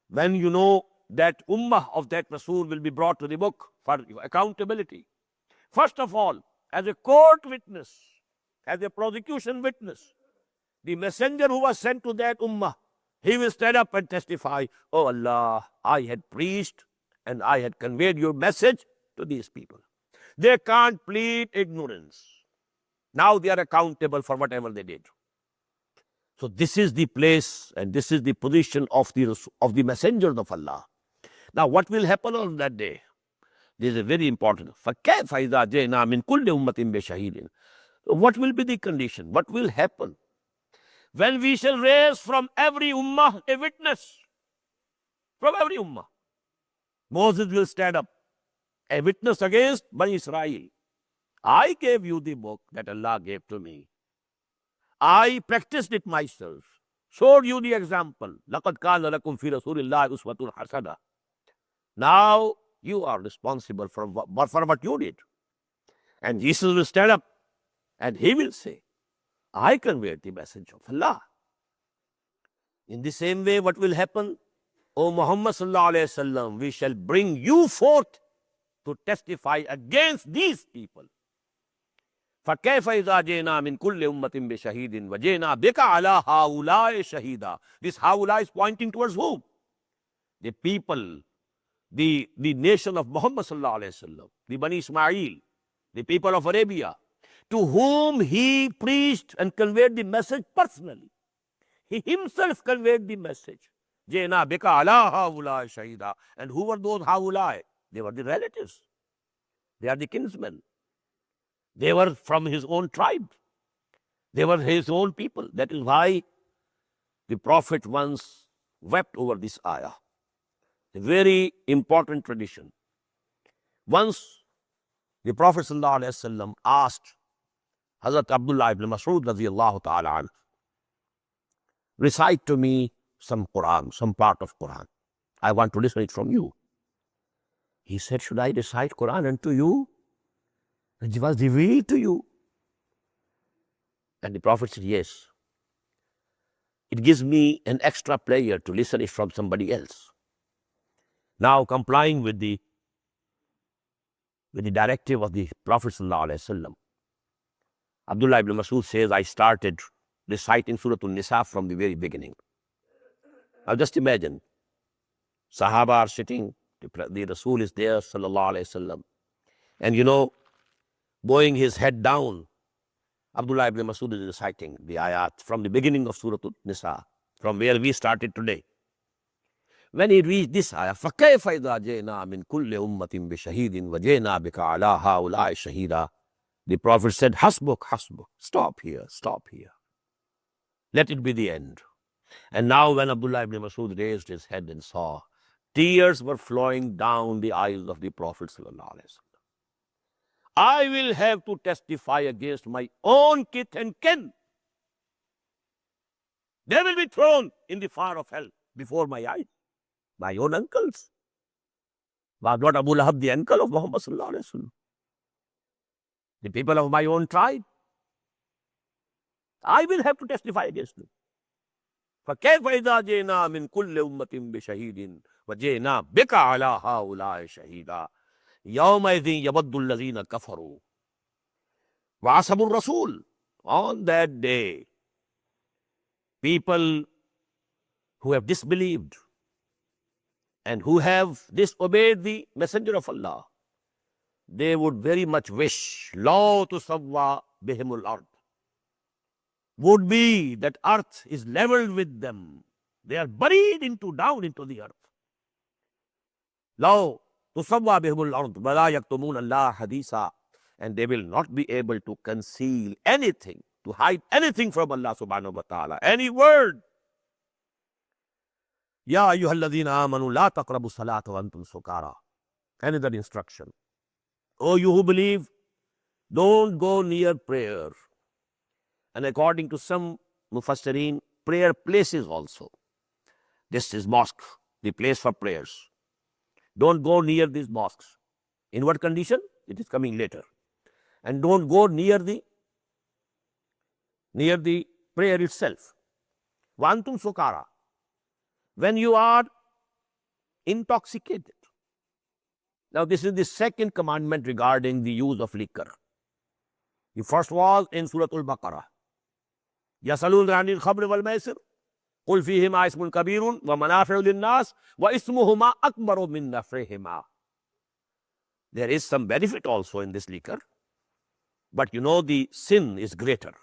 when you know that ummah of that Rasul will be brought to the book for accountability. First of all, as a court witness, as a prosecution witness, the messenger who was sent to that ummah, he will stand up and testify, "Oh Allah, I had preached and I had conveyed your message to these people. They can't plead ignorance. Now they are accountable for whatever they did." So this is the place and this is the position of the messengers of Allah. Now what will happen on that day? This is very important. فَكَيْفَ إِذَا جِئْنَا مِنْ كُلِّ أُمَّةٍ بِشَهِيدٍ. What will be the condition? What will happen? When we shall raise from every ummah a witness. From every ummah. Moses will stand up, a witness against Bani Israel. I gave you the book that Allah gave to me. I practiced it myself. Showed you the example. لَقَدْ كَانَ لَكُمْ فِي رَسُولِ اللَّهِ أُسْوَةٌ حَسَنَةٌ. Now you are responsible for what you did. And Jesus will stand up and he will say, "I conveyed the message of Allah." In the same way, what will happen? "O Muhammad sallallahu alayhi wasallam, we shall bring you forth to testify against these people. فَكَيْفَ إِذَا جِئْنَا مِنْ كُلِّ أُمَّةٍ بِشَهِيدٍ وَجِئْنَا بِكَ عَلَى هَؤُلَاءِ شَهِيدًا." This haula is pointing towards whom? The people, the nation of Muhammad sallallahu alayhi wasallam, the Bani Ismail, the people of Arabia, to whom he preached and conveyed the message personally. He himself conveyed the message. جِئْنَا بِكَ عَلَى هَؤُلَاءِ شَهِيدًا. And who were those haulai? They were the relatives. They are the kinsmen. They were from his own tribe. They were his own people. That is why the Prophet once wept over this ayah. A very important tradition. Once the Prophet ﷺ asked Hazrat Abdullah ibn Mas'ud radiyallahu ta'ala anhu, "Recite to me some Quran, some part of Quran. I want to listen it from you." He said, "Should I recite Quran unto you? It was revealed to you." And the Prophet said, "Yes. It gives me an extra pleasure to listen it from somebody else." Now, complying with the directive of the Prophet ﷺ, Abdullah ibn Mas'ud says, "I started reciting Surah An-Nisa from the very beginning." Now just imagine, Sahaba are sitting, the Rasul is there, sallallahu alayhi wasallam, and bowing his head down, Abdullah ibn Mas'ud is reciting the ayat from the beginning of Surah An-Nisa, from where we started today. When he reached this ayah, فَكَيْفَ إِذَا جِئْنَا مِنْ كُلِّ أُمَّةٍ بِشَهِيدٍ وَجِئْنَا بِكَ عَلَى هَؤُلَاءِ شَهِيدًا. The Prophet said, "Hasbuk, hasbuk. Stop here, stop here. Let it be the end." And now when Abdullah ibn Mas'ud raised his head and saw, tears were flowing down the eyes of the Prophet sallallahu alaihi wasallam. "I will have to testify against my own kith and kin. They will be thrown in the fire of hell before my eyes. My own uncles." Was not Abu Lahab the uncle of Muhammad sallallahu alaihi wasallam? The people of my own tribe. I will have to testify against them. فَكَيْفَ إِذَا جِئْنَا مِنْ كُلِّ أُمَّةٍ بِشَهِيدٍ وَجِئْنَا بِكَ عَلَى هَؤُلَاءِ شَهِيدًا يَوْمَئِذٍ يَوَدُّ الَّذِينَ كَفَرُوا وَعَصَبُوا الرَّسُولَ. On that day, people who have disbelieved and who have disobeyed the Messenger of Allah, they would very much wish, لَوْ تُسَوَّى بِهِمُ الْأَرْضِ. would be that earth is leveled with them. They are buried down into the earth. Law tusawwa bihumul ard wala yaktumun Allah hadisa, and they will not be able to conceal anything, to hide anything from Allah subhanahu wa ta'ala, any word. Ya ayyuhalladhina amanu la taqrabu salata wa antum sukara. Another instruction. Oh, you who believe, don't go near prayer. And according to some mufassirin, prayer places also. This is mosque, the place for prayers. Don't go near these mosques. In what condition? It is coming later. And don't go near the prayer itself. Vantum sukara. When you are intoxicated. Now, this is the second commandment regarding the use of liquor. The first was in Surah Al-Baqarah. Yasalun ranil khamr wal maisir. Qul fihima ismun kabirun wa manafi'u lin-nas wa ismuhuma akbaru min naf'ihima. There is some benefit also in this liquor, but you know the sin is greater.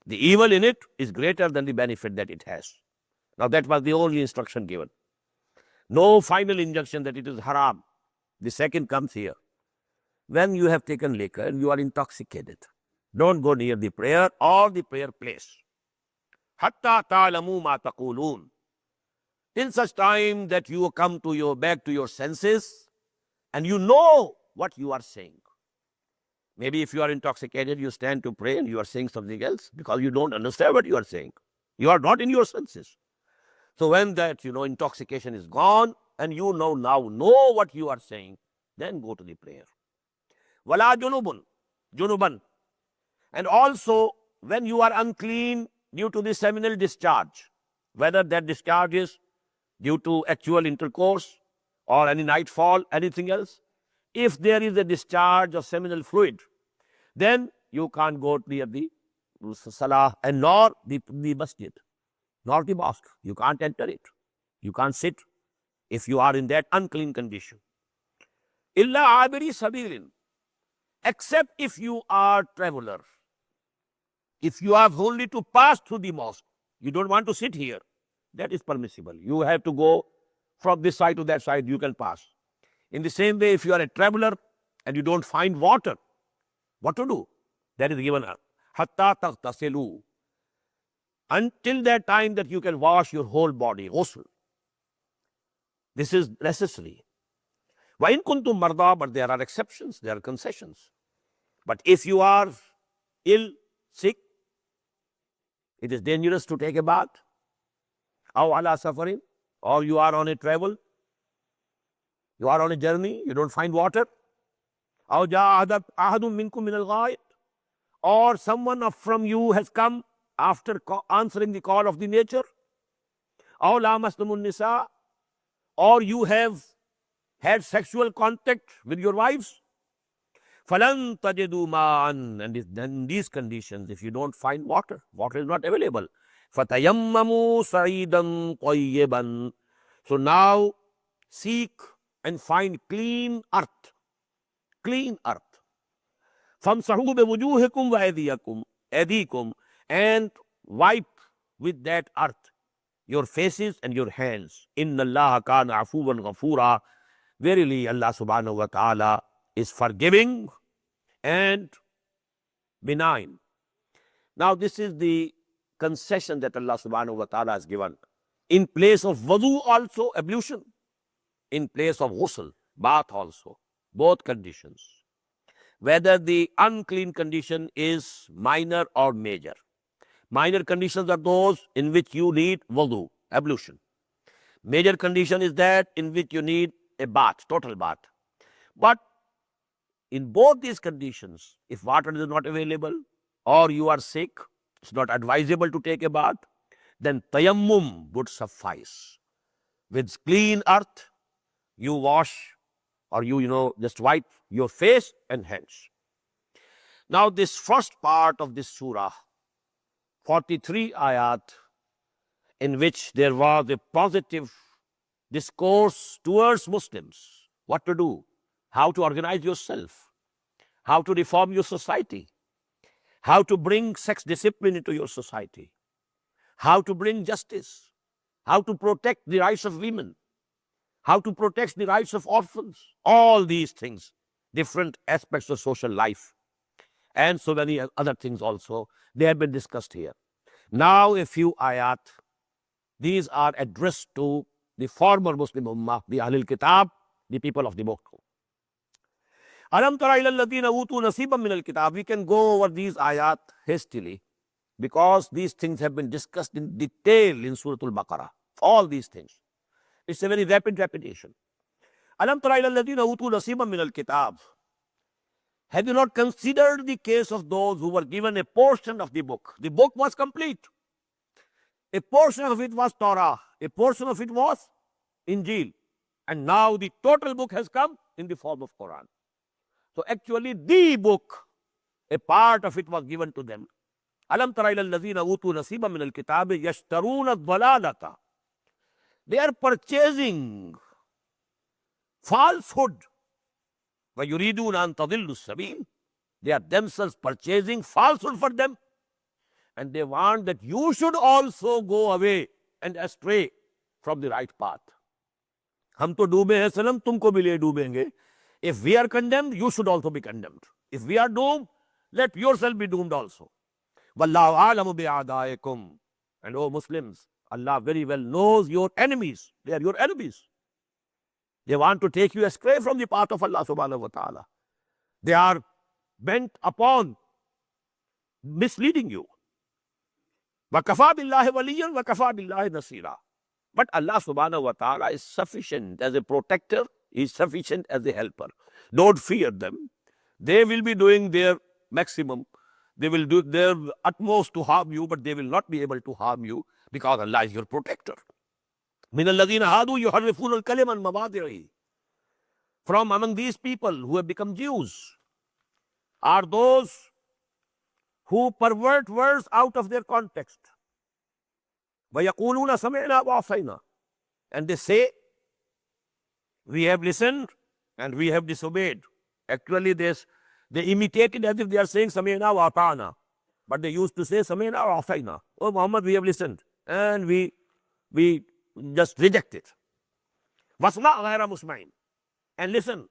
The evil in it is greater than the benefit that it has. Now, that was the only instruction given. No final injunction that it is haram. The second comes here. When you have taken liquor and you are intoxicated, don't go near the prayer or the prayer place. Hatta ta'lamu ma taqulun. Till such time that you come to back to your senses and you know what you are saying. Maybe if you are intoxicated, you stand to pray and you are saying something else because you don't understand what you are saying. You are not in your senses. So when that, intoxication is gone and you now know what you are saying, then go to the prayer. Wala junuban. And also, when you are unclean due to the seminal discharge, whether that discharge is due to actual intercourse or any nightfall, anything else, if there is a discharge of seminal fluid, then you can't go near the salah and nor the masjid, nor the mosque. You can't enter it. You can't sit if you are in that unclean condition. Illa abiri sabilin. Except if you are traveler. If you have only to pass through the mosque, you don't want to sit here, that is permissible. You have to go from this side to that side, you can pass. In the same way, if you are a traveler and you don't find water, what to do? That is given hatta taghtasilu. Until that time that you can wash your whole body, ghusl. This is necessary. Wa in kuntum marda, but there are exceptions, there are concessions. But if you are ill, sick, it is dangerous to take a bath. Aw ala safarin, or you are on a travel, you are on a journey, you don't find water. Aw ja'a ahadun minkum min al-gha'it, or someone from you has come after answering the call of the nature. Aw lamastumun nisa, or you have had sexual contact with your wives. Falan tajidu ma'an, and in these conditions, if you don't find water, water is not available. Fatayammamu sa'idan tayyiban. So now seek and find clean earth. Clean earth. Famsahu biwujuhikum wa aydikum, and wipe with that earth your faces and your hands. Inna Allah kana afuwan ghafura. Verily, Allah subhanahu wa ta'ala is forgiving and benign. Now, this is the concession that Allah subhanahu wa ta'ala has given. In place of wudu also, ablution. In place of ghusl, bath also. Both conditions. Whether the unclean condition is minor or major. Minor conditions are those in which you need wudu, ablution. Major condition is that in which you need a bath, total bath. But in both these conditions, if water is not available or you are sick, it's not advisable to take a bath, then tayammum would suffice. With clean earth, you wash or you just wipe your face and hands. Now, this first part of this surah, 43 ayat, in which there was a positive discourse towards Muslims, what to do, how to organize yourself, how to reform your society. how to bring sex discipline into your society, how to bring justice, how to protect the rights of women, how to protect the rights of orphans, all these things, different aspects of social life, and so many other things also, they have been discussed here. Now a few ayat, these are addressed to the former Muslim Ummah, the Ahlul Kitab, the people of the book. Alam tara ila alladhina utu nasiban min al-kitab. We can go over these ayat hastily because these things have been discussed in detail in Surah Al-Baqarah. All these things. It's a very rapid repetition. Alam tara ila alladhina utu nasiban min al-kitab. Have you not considered the case of those who were given a portion of the book? The book was complete. A portion of it was Torah. A portion of it was Injil. And now the total book has come in the form of Quran. So actually the book, a part of it was given to them. Alam tara ila alladhina utu nasiban min al-kitabi yashtaruna ad-dalalata. They are purchasing falsehood. وَيُرِيدُونَ أَن تَضِلُّوا السَّبِيلَ. They are themselves purchasing falsehood for them. And they want that you should also go away and astray from the right path. हम तो डूबे हैं सनम, तुमको भी ले डूबेंगे. If we are condemned, you should also be condemned. If we are doomed, let yourself be doomed also. وَاللَّهُ أَعْلَمُ بِأَعْدَائِكُمْ. And O Muslims, Allah very well knows your enemies. They are your enemies. They want to take you astray from the path of Allah subhanahu wa ta'ala. They are bent upon misleading you. وَكَفَى بِاللَّهِ وَلِيًّا وَكَفَى بِاللَّهِ نَصِيرًا. But Allah subhanahu wa ta'ala is sufficient as a protector, He is sufficient as a helper. Don't fear them. They will be doing their maximum. They will do their utmost to harm you, but they will not be able to harm you because Allah is your protector. مِنَ الَّذِينَ هَادُوا يُحَرِّفُونَ الْكَلِمَ عَن مَوَاضِعِهِ. From among these people who have become Jews are those who pervert words out of their context. وَيَقُولُونَ سَمِعْنَا وَعَصَيْنَا. And they say, we have listened and we have disobeyed. Actually, they imitated as if they are saying سَمِعْنَا وَأَطَعْنَا. But they used to say سَمِعْنَا وَعَصَيْنَا. Oh Muhammad, we have listened and we just reject it. وَاسْمَعْ غَيْرَ مُسْمَعٍ. And listen.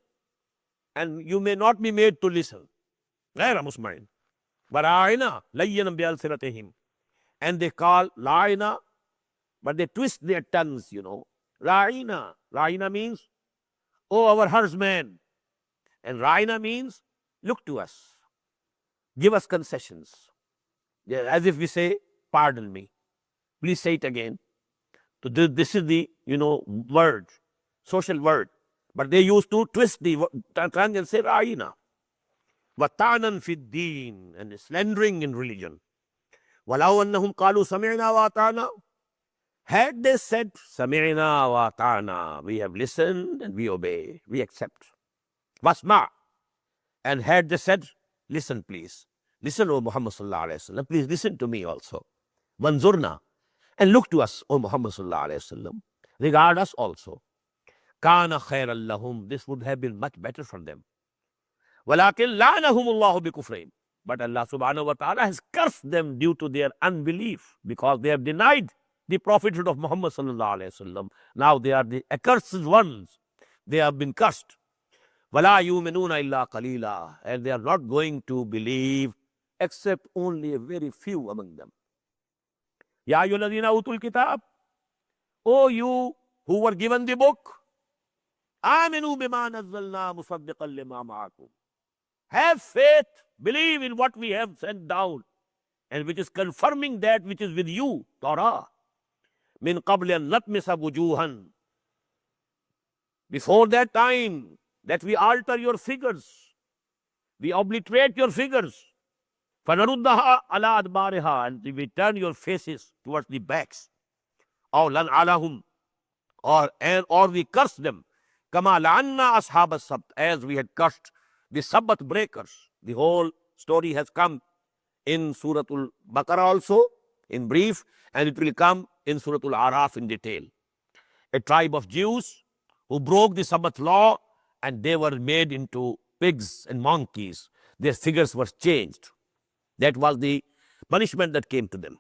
And you may not be made to listen. غَيْرَ مُسْمَعٍ. وَرَاعِنَا لَيِّنًا بِأَلْسِنَتِهِمْ. And they call la'ina, but they twist their tongues, Ra'ina. Ra'ina means, oh, our herdsman. And Ra'ina means, look to us. Give us concessions. Yeah, as if we say, pardon me. Please say it again. So this is the, word, social word. But they used to twist the tongue and say Ra'ina. وَطَعْنًا فِي الدِّينِ. And slandering in religion. وَلَوْ أَنَّهُمْ قَالُوا سَمِعْنَا وَأَطَعْنَا. Had they said, سَمِعْنَا وَأَطَعْنَا, we have listened and we obey, we accept. وَاسْمَعْ. And had they said, listen please. Listen, O Muhammad sallallahu alayhi wa sallam. Please listen to me also. وَانْظُرْنَا. And look to us, O Muhammad sallallahu alayhi wa sallam. Regard us also. كَانَ خَيْرًا لَهُمْ. This would have been much better for them. وَلَكِنْ لَعْنَهُمُ اللَّهُ بِكُفْرِهِمْ. But Allah subhanahu wa ta'ala has cursed them due to their unbelief because they have denied the prophethood of Muhammad sallallahu alayhi wa sallam. Now they are the accursed ones. They have been cursed. وَلَا يُؤْمِنُونَ إِلَّا قَلِيلًا. And they are not going to believe except only a very few among them. يَا أَيُّهَا الَّذِينَ أُوتُوا الْكِتَابَ. O you who were given the book, آمِنُوا بِمَا نَزَّلْنَا مُصَدِّقًا لِمَا مَعَكُمْ. Have faith, believe in what we have sent down, and which is confirming that which is with you, Torah. مِنْ قَبْلِ أَنْ نَطْمِسَ وُجُوهًا. Before that time, that we alter your figures, we obliterate your figures. فَنَرُدَّهَا عَلَىٰ أَدْبَارِهَا. And we turn your faces towards the backs. أَوْ لَنْعَلَهُمْ. Or we curse them. كَمَا لَعَنَّا أَصْحَابَ السَّبْتِ. As we had cursed the Sabbath breakers. The whole story has come in Surah Al-Baqarah also, in brief, and it will come in Surah Al-Araf in detail. A tribe of Jews who broke the Sabbath law and they were made into pigs and monkeys. Their figures were changed. That was the punishment that came to them.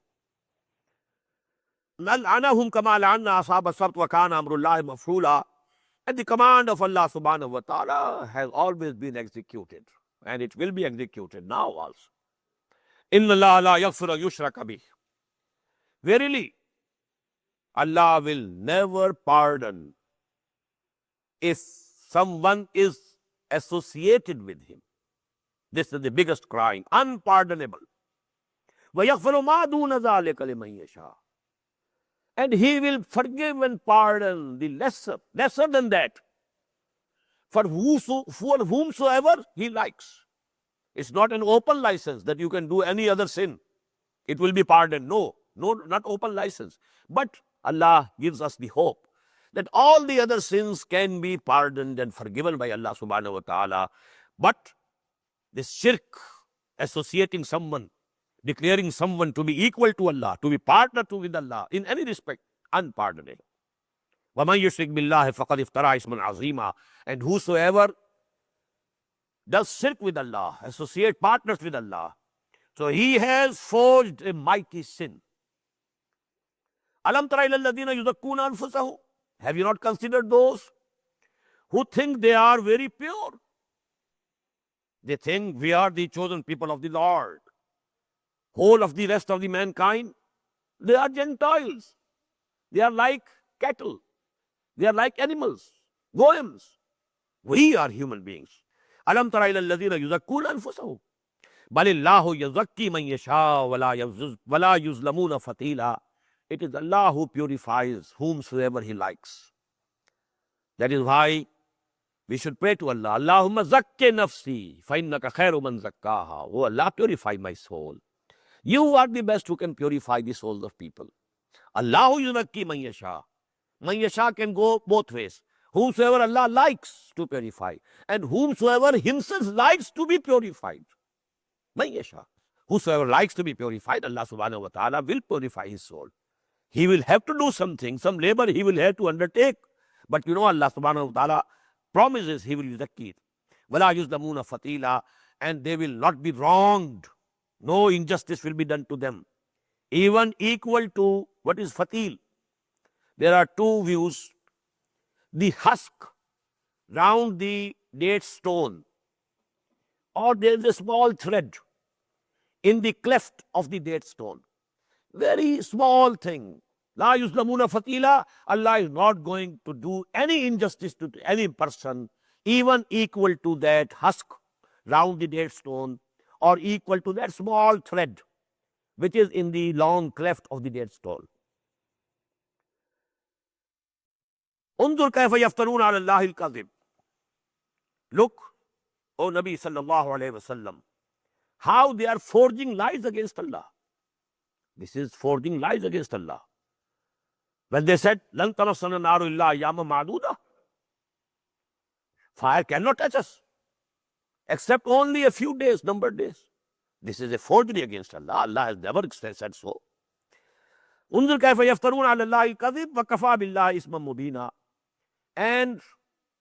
لَنْعَنَهُمْ كَمَا لَعَنَّا أَصْحَابَ السَّبْتِ وَكَانَ أَمْرُ اللَّهِ مَفْعُولًا. And the command of Allah subhanahu wa ta'ala has always been executed. And it will be executed now also. إِنَّ اللَّهَ لَا يَغْفِرُ أَن يُشْرَكَ بِهِ. Verily, Allah will never pardon if someone is associated with Him. This is the biggest crime, unpardonable. وَيَغْفِرُ مَا دُونَ ذَلِكَ لِمَن يَشَاءُ. And He will forgive and pardon the lesser than that, for whomsoever He likes. It's not an open license that you can do any other sin. It will be pardoned. No, not open license. But Allah gives us the hope that all the other sins can be pardoned and forgiven by Allah subhanahu wa ta'ala. But this shirk, associating someone, declaring someone to be equal to Allah, to be partner with Allah in any respect, unpardonable. وَمَنْ يُشْرِكْ بِاللَّهِ فَقَدْ افْتَرَىٰ إِثْمًا عَظِيمًا. And whosoever does shirk with Allah, associate partners with Allah, so he has forged a mighty sin. أَلَمْ تَرَ إِلَى الَّذِينَ يُزَكُّونَ أَنفُسَهُمْ. Have you not considered those who think they are very pure? They think we are the chosen people of the Lord. Whole of the rest of the mankind, they are Gentiles. They are like cattle. They are like animals, goyams. We are human beings. أَلَمْ تَرَ إِلَى الَّذِينَ يُزَكُّونَ أَنفُسَهُمْ بَلِ اللَّهُ يَزَكِّي مَن يَشَاءُ وَلَا يُظْلَمُونَ فَتِيلًا. It is Allah who purifies whomsoever He likes. That is why we should pray to Allah. Allahumma zakki nafsi فَإِنَّكَ خَيْرُ مَنْ زَكَّاهَا. Oh Allah, purify my soul. You are the best who can purify the souls of people. Allahu yuzakki man yasha. Man yasha can go both ways. Whomsoever Allah likes to purify, and whomsoever Himself likes to be purified. Man yasha. Whosoever likes to be purified, Allah subhanahu wa ta'ala will purify his soul. He will have to do something, some labor he will have to undertake. But Allah subhanahu wa ta'ala promises He will yuzakki. وَلَا يُظْلَمُونَ فَتِيلًا. And they will not be wronged. No injustice will be done to them. Even equal to what is fatil. There are two views. The husk round the date stone, or there is a small thread in the cleft of the date stone. Very small thing. La yuzlamuna fatila. Allah is not going to do any injustice to any person, even equal to that husk round the date stone, or equal to that small thread which is in the long cleft of the date stone. Unzur kayfa yaftaruna ala Allahi al-kadhib. Look, O Nabi sallallahu alayhi wa sallam, how they are forging lies against Allah. This is forging lies against Allah. When they said, Lan tamassana naru illa ayyama ma'duda, fire cannot touch us except only a few days, numbered days. This is a forgery against Allah. Allah has never said so. Unzur kayfa yaftaruna ala Allahi al-kadhib wa kafa billahi isman mubina. And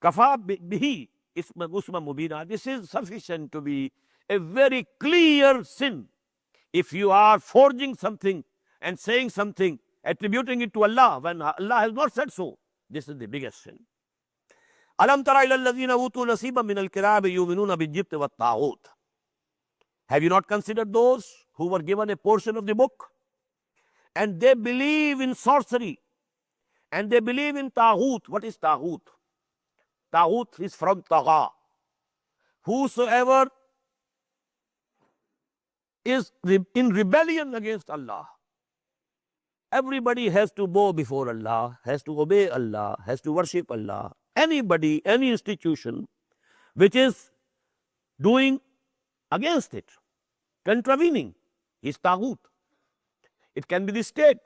kafa bihi isman mubina. This is sufficient to be a very clear sin. If you are forging something and saying something, attributing it to Allah when Allah has not said so, this is the biggest sin. Alam tara ila alladhina utu nasiban min al-kitabi yu'minuna bil-jibti wat-taghut. Have you not considered those who were given a portion of the book and they believe in sorcery and they believe in taghut? What is taghut? Taghut is from tagha. Whosoever is in rebellion against Allah. Everybody has to bow before Allah, has to obey Allah, has to worship Allah. Anybody, any institution which is doing against it, contravening, is taghut. It can be the state,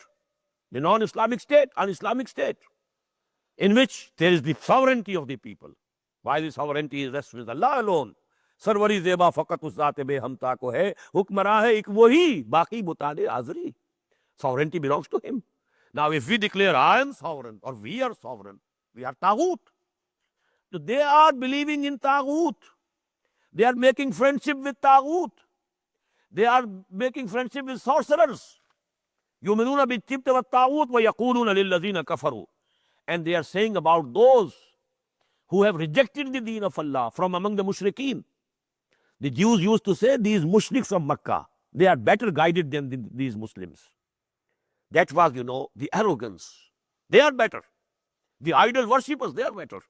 the non-Islamic state, un-Islamic state, in which there is the sovereignty of the people. Why the sovereignty is rests with Allah alone. Sarwari Zeba फ़कत उस ज़ात बेहमता को है, हुक्मरान है एक वही, बाकी मुतादे आज़री. Sovereignty belongs to Him. Now, if we declare I am sovereign or we are sovereign, we are taghut. So they are believing in taghut. They are making friendship with taghut. They are making friendship with sorcerers. يُؤْمِنُونَ بِالْجِبْتِ وَالطَّاغُوتِ وَيَقُولُونَ لِلَّذِينَ كَفَرُوا. And they are saying about those who have rejected the deen of Allah from among the mushrikeen. The Jews used to say, these mushriks from Makkah, they are better guided than these Muslims. That was, the arrogance. They are better. The idol worshippers, they are better.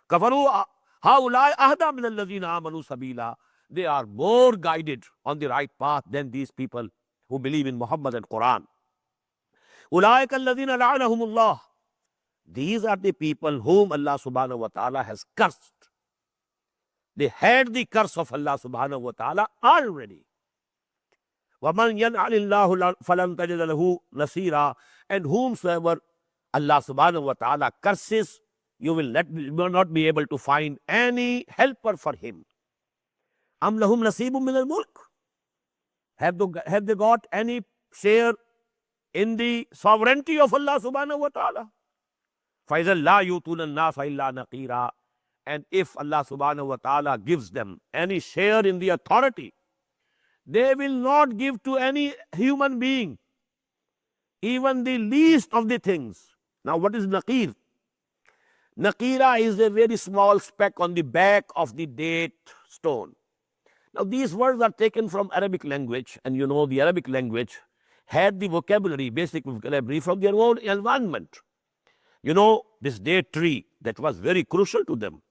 كَفَرُوا هَؤُلَاءِ أَهْدَى مِنَ الَّذِينَ آمَنُوا سَبِيلًا. They are more guided on the right path than these people who believe in Muhammad and Quran. أُولَٰئِكَ الَّذِينَ لَعَنَهُمُ اللَّهُ. These are the people whom Allah subhanahu wa ta'ala has cursed. They had the curse of Allah subhanahu wa ta'ala already. وَمَنْ يَنْعَلِ اللَّهُ فَلَنْ تَجِدَ لَهُ نَصِيرًا. And whomsoever Allah subhanahu wa ta'ala curses, you will not be able to find any helper for him. أَمْ لَهُمْ نَصِيبٌ مِّنَ الْمُلْكِ. Have they got any share in the sovereignty of Allah subhanahu wa ta'ala? فَإِذَا لَا يُؤْتُونَ النَّاسَ إِلَّا نَقِيرًا. And if Allah subhanahu wa ta'ala gives them any share in the authority, they will not give to any human being, even the least of the things. Now, what is naqir? Naqira is a very small speck on the back of the date stone. Now, these words are taken from Arabic language, and the Arabic language had the vocabulary, basic vocabulary from their own environment. This date tree, that was very crucial to them.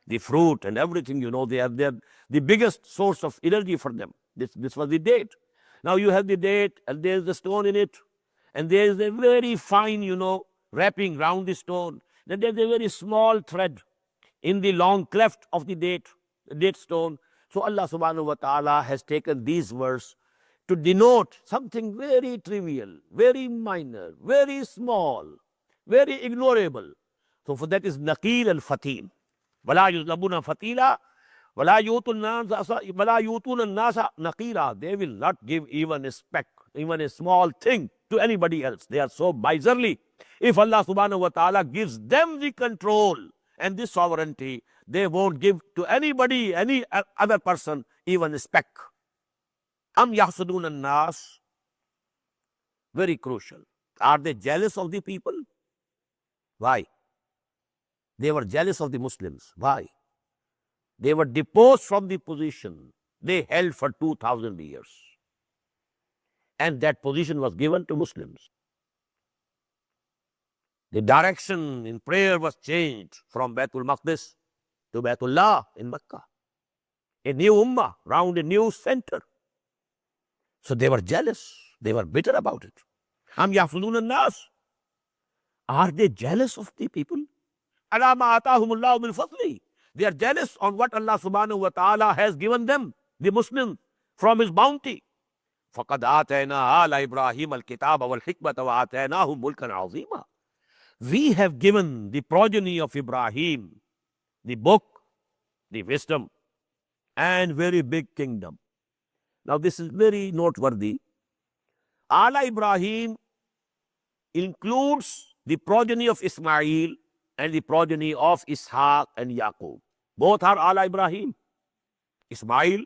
The fruit and everything, they are the biggest source of energy for them. This was the date. Now you have the date, and there is the stone in it, and there is a very fine, wrapping round the stone. Then there is a very small thread in the long cleft of the date stone. So Allah subhanahu wa ta'ala has taken these words to denote something very trivial, very minor, very small, very ignorable. So for that is naqir al-fatin. وَلَا يُظْلَمُونَ فَتِيلًا وَلَا يُؤْتُونَ النَّاسَ نَقِيرًا. They will not give even a speck, even a small thing to anybody else. They are so miserly. If Allah subhanahu wa ta'ala gives them the control and the sovereignty, they won't give to anybody, any other person, even a speck. أَمْ يَحْسُدُونَ النَّاسَ. Very crucial. Are they jealous of the people? Why? They were jealous of the Muslims. Why? They were deposed from the position they held for 2,000 years. And that position was given to Muslims. The direction in prayer was changed from Baitul Maqdis to Baitullah in Mecca. A new ummah round a new center. So they were jealous. They were bitter about it. Am yahfudun an-nas. Are they jealous of the people? Ala ma atahumullahu min fadli. They are jealous on what Allah subhanahu wa ta'ala has given them, the Muslims, from His bounty. فَقَدْ آتَيْنَا آلَ إِبْرَاهِيمَ الْكِتَابَ وَالْحِكْمَةَ وَآتَيْنَاهُمْ مُلْكًا عَظِيمًا. We have given the progeny of Ibrahim the book, the wisdom, and very big kingdom. Now this is very noteworthy. Ala Ibrahim includes the progeny of Ismail and the progeny of Ishaq and Yaqub. Both are Ala Ibrahim. Ismail,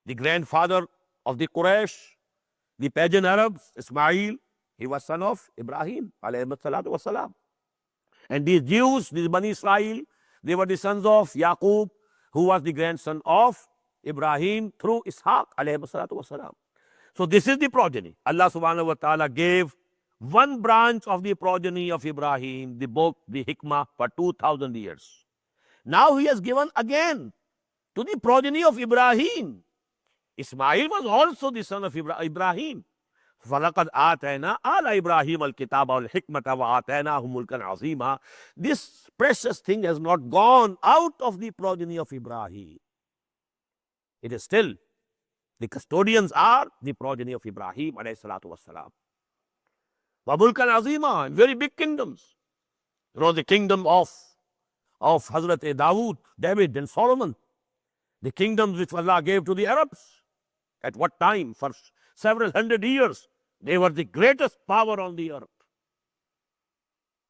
the grandfather of the Quraysh, the pagan Arabs. Ismail, he was son of Ibrahim, alayhi salatu wasalam. And these Jews, these Bani Israel, they were the sons of Yaqub, who was the grandson of Ibrahim through Ishaq, alayhi salatu wasalam. So this is the progeny. Allah subhanahu wa ta'ala gave one branch of the progeny of Ibrahim, the book, the Hikmah, for 2,000 years. Now He has given again to the progeny of Ibrahim. Ismail was also the son of Ibrahim. فَلَقَدْ آتَيْنَا آلَ إِبْرَاهِيمَ الْكِتَابَ وَالْحِكْمَةَ وَآتَيْنَاهُمْ مُلْكًا عَظِيمًا. This precious thing has not gone out of the progeny of Ibrahim. It is still, the custodians are the progeny of Ibrahim alayhi salatu wassalam. وَمُلْكًا عَظِيمًا, very big kingdoms. The kingdom of Hazrat David and Solomon. The kingdoms which Allah gave to the Arabs. At what time? For several hundred years. They were the greatest power on the earth.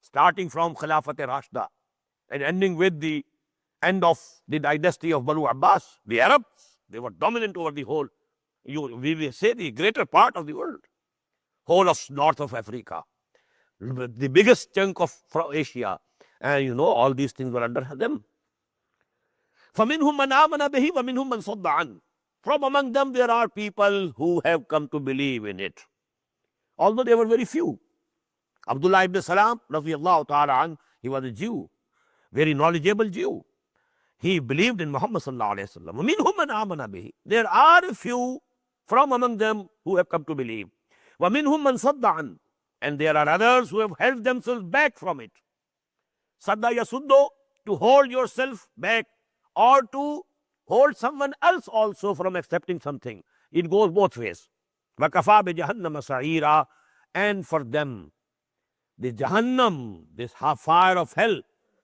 Starting from Khilafat Rashida and ending with the end of the dynasty of Banu Abbas. The Arabs, they were dominant over the whole we will say the greater part of the world, whole of north of Africa, the biggest chunk of Asia, and all these things were under them. فَمِنْهُمْ مَنْ آمَنَ بِهِ وَمِنْهُمْ مَنْ صَدَّ عَنْهُ. From among them there are people who have come to believe in it, although they were very few. Abdullah ibn Salam, radiallahu ta'ala an, he was a Jew, very knowledgeable Jew. He believed in Muhammad sallallahu alayhi wa sallam. وَمِنْهُمْ مَنْ آمَنَ بِهِ. There are a few from among them who have come to believe. وَمِنْهُمْ مَنْ صَدَّ عَنْهُ. And there are others who have held themselves back from it. Sadda yasuddo, to hold yourself back, or to hold someone else also from accepting something. It goes both ways. وَكَفَى بِجَهَنَّمَ سَعِيرًا. And for them, the Jahannam, this fire of hell,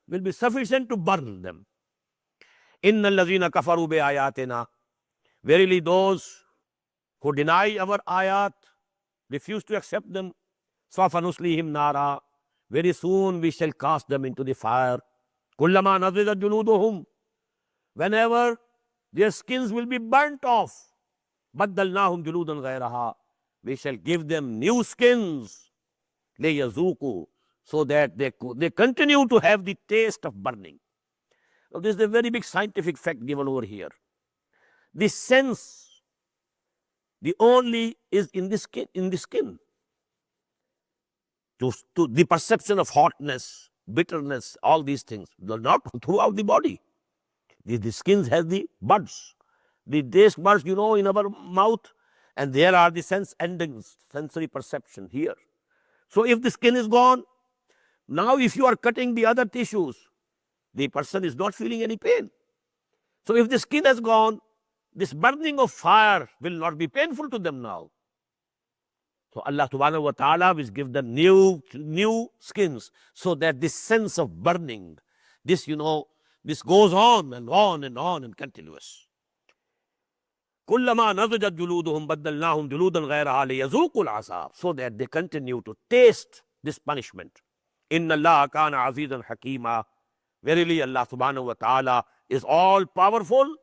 will be sufficient to burn them. إِنَّ الَّذِينَ كَفَرُوا بِآيَاتِنَا. Verily those who deny our ayat, refuse to accept them, سَوْفَ نُصْلِيهِمْ نَارًا. Very soon we shall cast them into the fire. كُلَّمَا نَضِجَتْ جُلُودُهُمْ. Whenever their skins will be burnt off, بَدَّلْنَاهُمْ جُلُودًا غَيْرَهَا. We shall give them new skins, لِيَذُوقُوا, so that they continue to have the taste of burning. Now, this is a very big scientific fact given over here. The sense, the only is in the skin. To the perception of hotness, bitterness, all these things, not throughout the body. The skin has the buds, the taste buds, in our mouth, and there are the sense endings, sensory perception here. So if the skin is gone, now if you are cutting the other tissues, the person is not feeling any pain. So if the skin has gone, this burning of fire will not be painful to them now. So Allah subhanahu wa ta'ala will give them new skins, so that this sense of burning, this goes on and on and on and continuous. كُلَّمَا نَضِجَتْ جُلُودُهُمْ بَدَّلْنَاهُمْ جُلُودًا غَيْرَهَا لِيَذُوقُوا الْعَذَابَ. So that they continue to taste this punishment. إِنَّ اللَّهَ كَانَ عَزِيزًا حَكِيمًا. Verily Allah subhanahu wa ta'ala is all powerful,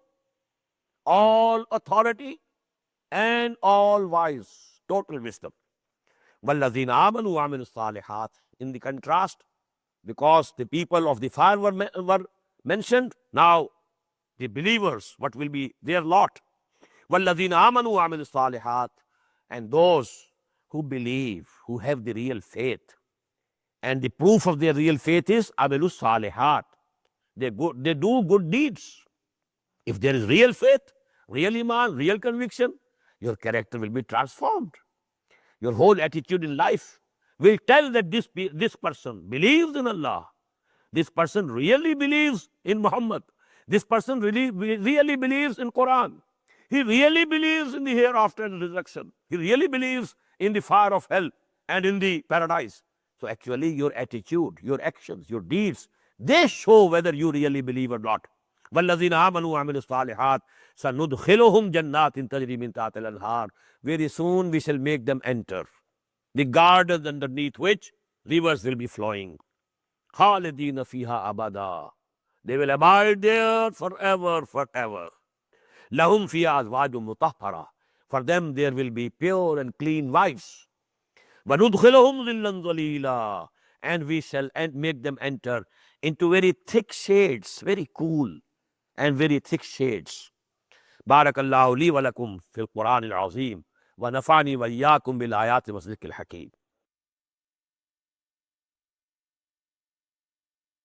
all authority, and all wise, total wisdom. وَالَّذِينَ آمَنُوا وَعَمِلُوا الصَّالِحَاتِ. In the contrast, because the people of the fire were mentioned, now the believers, what will be their lot? وَالَّذِينَ آمَنُوا وَعَمِلُوا الصَّالِحَاتِ. And those who believe, who have the real faith. And the proof of their real faith is عَمِلُوا الصَّالِحَاتِ. They do good deeds. If there is real faith, real iman, real conviction, your character will be transformed. Your whole attitude in life will tell that this person believes in Allah. This person really believes in Muhammad. This person really believes in Quran. He really believes in the hereafter and resurrection. He really believes in the fire of hell and in the paradise. So actually your attitude, your actions, your deeds, they show whether you really believe or not. وَالَّذِينَ آمَنُوا وَعَمِلُوا الصَّالِحَاتِ سَنُدْخِلُهُمْ جَنَّاتٍ تَجْرِي مِنْ تَحْتِهَا الْأَنْهَارُ. Very soon we shall make them enter the gardens underneath which rivers will be flowing. خَالِدِينَ فِيهَا أَبَدًا. They will abide there forever, forever. لَهُمْ فِيهَا أَزْوَاجٌ مُطَهَّرَةٌ. For them there will be pure and clean wives. وَنُدْخِلُهُمْ ظِلًّا ظَلِيلًا. And we shall make them enter into very thick shades, very cool and very thick shades. بارك الله لي ولكم في القرآن العظيم ونفعني وإياكم بالآيات والذكر الحكيم.